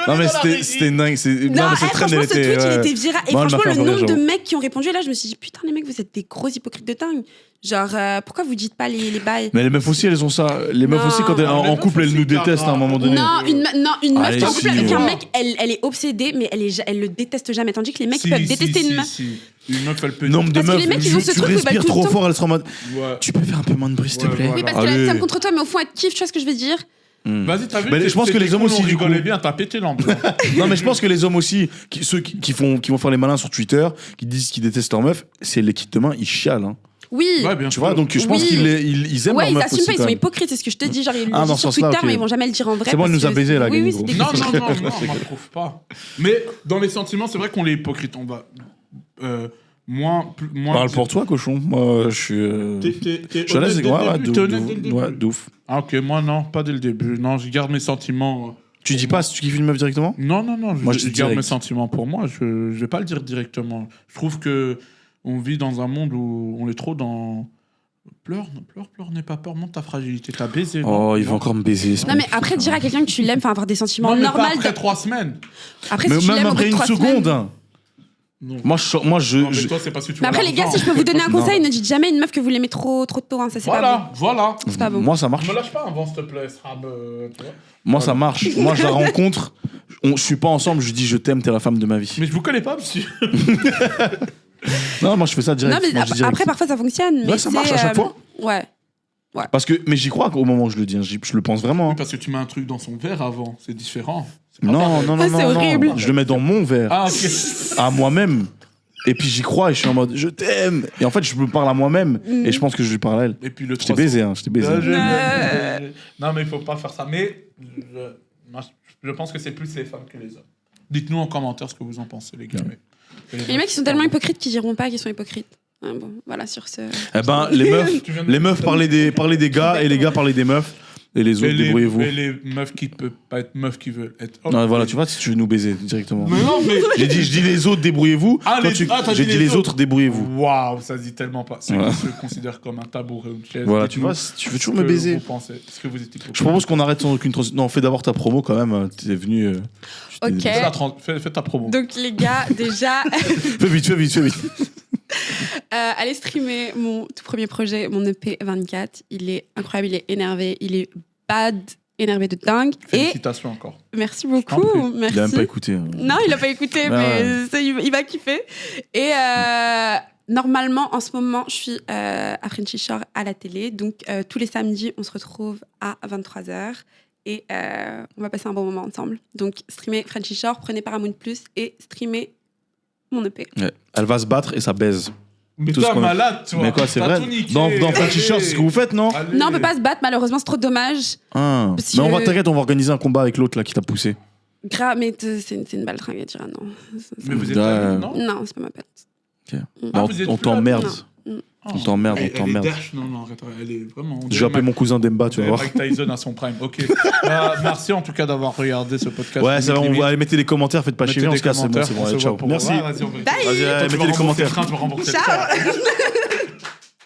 Non, mais c'était une dingue. Non, mais cette traîne, franchement, elle ce tweet, était. il était viral. Et Moi, elle m'a franchement, fait le un peu rire, nombre de j'avoue. mecs qui ont répondu, et là, je me suis dit, putain, les mecs, vous êtes des gros hypocrites de dingue. Genre, pourquoi vous dites pas les bails? Mais les meufs aussi, elles ont ça. Les meufs Non. aussi, quand elles Non, les en meufs couple, elles aussi, nous détestent à un moment donné. Non, une meuf Allez, qui est en couple si, avec un ouais. mec, elle est obsédée, mais elle le déteste jamais. Tandis que les mecs Si, peuvent si, détester si, une meuf. si. Une meuf, elle peut. Nombre de Parce que meufs, les mecs, ils ont ce tu truc où ils respires veulent tout trop le temps. fort, elles seront en mode. Ouais. Tu peux faire un peu moins de bruit, s'il te Ouais, plaît. voilà. Oui, parce que Allez. ça me contre toi, mais au fond, elle kiffe, tu vois ce que je veux dire? Vas-y, t'as vu? Mais je pense que les hommes aussi, on du coup. rigolait bien, t'as pété l'ambiance. Non, mais je pense que les hommes aussi, ceux qui vont faire les malins sur Twitter, qui disent qu'ils détestent leur meuf, c'est les kits de main, ils chialent. Hein. Oui. Ouais, bien Tu sûr. vois, donc je pense Oui. qu'ils aiment Ouais, leur ils meuf assument aussi. pas, ils quand sont même. hypocrites, c'est ce que je te dis. Genre, ils le Ah, disent dans ce sur sens-là, Twitter, ok. mais ils vont jamais le dire en vrai. C'est bon, elle parce nous a que- baisé, la Oui, oui, Gaming, c'est des gros. Non, gros- non, non, non, moi je trouve pas. Mais dans les sentiments, c'est vrai qu'on est hypocrite. On va. Moins. Parle pour toi, cochon. Moi, je suis. Je suis à l'aise, T'es honnête dès le début. ouais, d'ouf. Ah, ok, moi non, pas dès le début. Non, je garde mes sentiments. Tu dis pas si tu kiffes une meuf directement? Non, non, non, Moi, je je dis garde direct. mes sentiments pour moi. Je vais pas le dire directement. Je trouve que on vit dans un monde où on est trop dans. Pleure, n'aie pas peur, montre ta fragilité. T'as baisé. Oh, il va encore me baiser. ce Non, mec. mais après, dire à quelqu'un que tu l'aimes, enfin, avoir des sentiments Non, mais pas normaux. après 3 semaines. Après, Mais si tu même l'aimes au bout après de une 3 seconde. semaines. hein. Non. Moi, Non, je. mais toi, c'est parce que tu Mais vois après, les gars, l'argent. si je peux vous donner un Non. conseil, ne dites jamais à une meuf que vous l'aimez trop tôt, hein. Ça, c'est pas bon. Voilà, voilà. C'est pas bon. Moi, ça marche. Me lâche pas avant, s'il te plaît. Srab, tu vois. Moi, ça marche. Moi, je la rencontre. Je suis pas ensemble. Je lui dis, je t'aime, t'es la femme de ma vie. Mais je vous connais pas, monsieur. Non, moi, je fais ça direct. Non, mais Moi, je dis direct. après, parfois, ça fonctionne. Mais Ouais, ça marche à c'est, chaque fois. Ouais. Parce que, mais j'y crois au moment où je le dis, hein, je le pense vraiment. Oui, Hein. parce que tu mets un truc dans son verre avant, c'est différent. C'est pas Non, pareil. non, non, Ah, non, c'est non. horrible. Je le mets dans mon verre, Ah, ok. à moi-même. Et puis j'y crois et je suis en mode je t'aime. Et en fait, je me parle à moi-même et je pense que je lui parle à elle. Et puis le Je t'ai baisé, hein, je t'ai baisé. Non, mais il faut pas faire ça. Mais je pense que c'est plus les femmes que les hommes. Dites-nous en commentaire ce que vous en pensez, les gars. Mais Les mecs, ils sont tellement hypocrites qu'ils diront pas qu'ils sont hypocrites. Ah, bon, voilà, sur ce. Eh ben, les meufs parlaient des gars et les gars parlaient des meufs. Et les autres, débrouillez-vous. Et les meufs qui peuvent pas être meufs qui veulent être hommes. Non, voilà, tu vois, si tu veux nous baiser directement. Mais non, mais. Je dis les autres, débrouillez-vous. Ah, Toi, t'as j'ai dit les autres, débrouillez-vous. Waouh, ça se dit tellement pas. Ceux Voilà. qui se considèrent comme un tabouret ou une chaise. Voilà, tu dites-nous vois, tu veux toujours ce me que baiser. Vous pensez. Est-ce que vous êtes hypocrite? Je propose qu'on arrête sans aucune transition. Non, fais d'abord ta promo quand même. T'es venu. Ok. Fais ta promo. Donc, les gars, déjà, Fais vite. allez streamer mon tout premier projet, mon EP 24. Il est incroyable, il est énervé, il est bad, énervé de dingue. Félicitations encore. Merci t'en beaucoup. prie. Merci. Il a même pas écouté. Hein. Non, il l'a pas écouté, mais ça, il va kiffer. Et normalement, en ce moment, je suis à Frenchy Shore à la télé. Donc, tous les samedis, on se retrouve à 23h. Et on va passer un bon moment ensemble. Donc, streamez Frenchy Shore, prenez Paramount Plus et streamez mon EP. Ouais. Elle va se battre et ça baise. Mais Tout ce toi, qu'on a- malade, toi. Mais quoi, c'est T'as vrai tout niqué. Dans Allez. Frenchy Shore, c'est ce que vous faites, non Allez. Non, on peut pas se battre, malheureusement, c'est trop dommage. Ah. Parce Mais on va, que- t'inquiète, on va organiser un combat avec l'autre là qui t'a poussé. Grave, mais c'est une baltringue à dire, non. Mais vous êtes Ouais. amis, non? Non, c'est pas ma pote. Ok. Mm. Ah, On vous êtes on plus t'emmerde. Non. Oh. On t'emmerde, Elle- on t'emmerde. Elle est dash. Non, arrête. Elle est vraiment. Je vais appeler mon cousin Demba, tu vas voir. Mike Tyson à son prime. Ok. Merci en tout cas d'avoir regardé ce podcast. Ouais, c'est vrai, on va aller mettre les commentaires, faites pas chier, on se casse, c'est bon, commentaires, c'est bon, on se allez, voit ciao. pour- Merci. Ouais, vas-y, on va- Bye. Vas-y, allez, Toi, tu vas mettez les rembourser le commentaires. train, je vais rembourser le Ciao. train.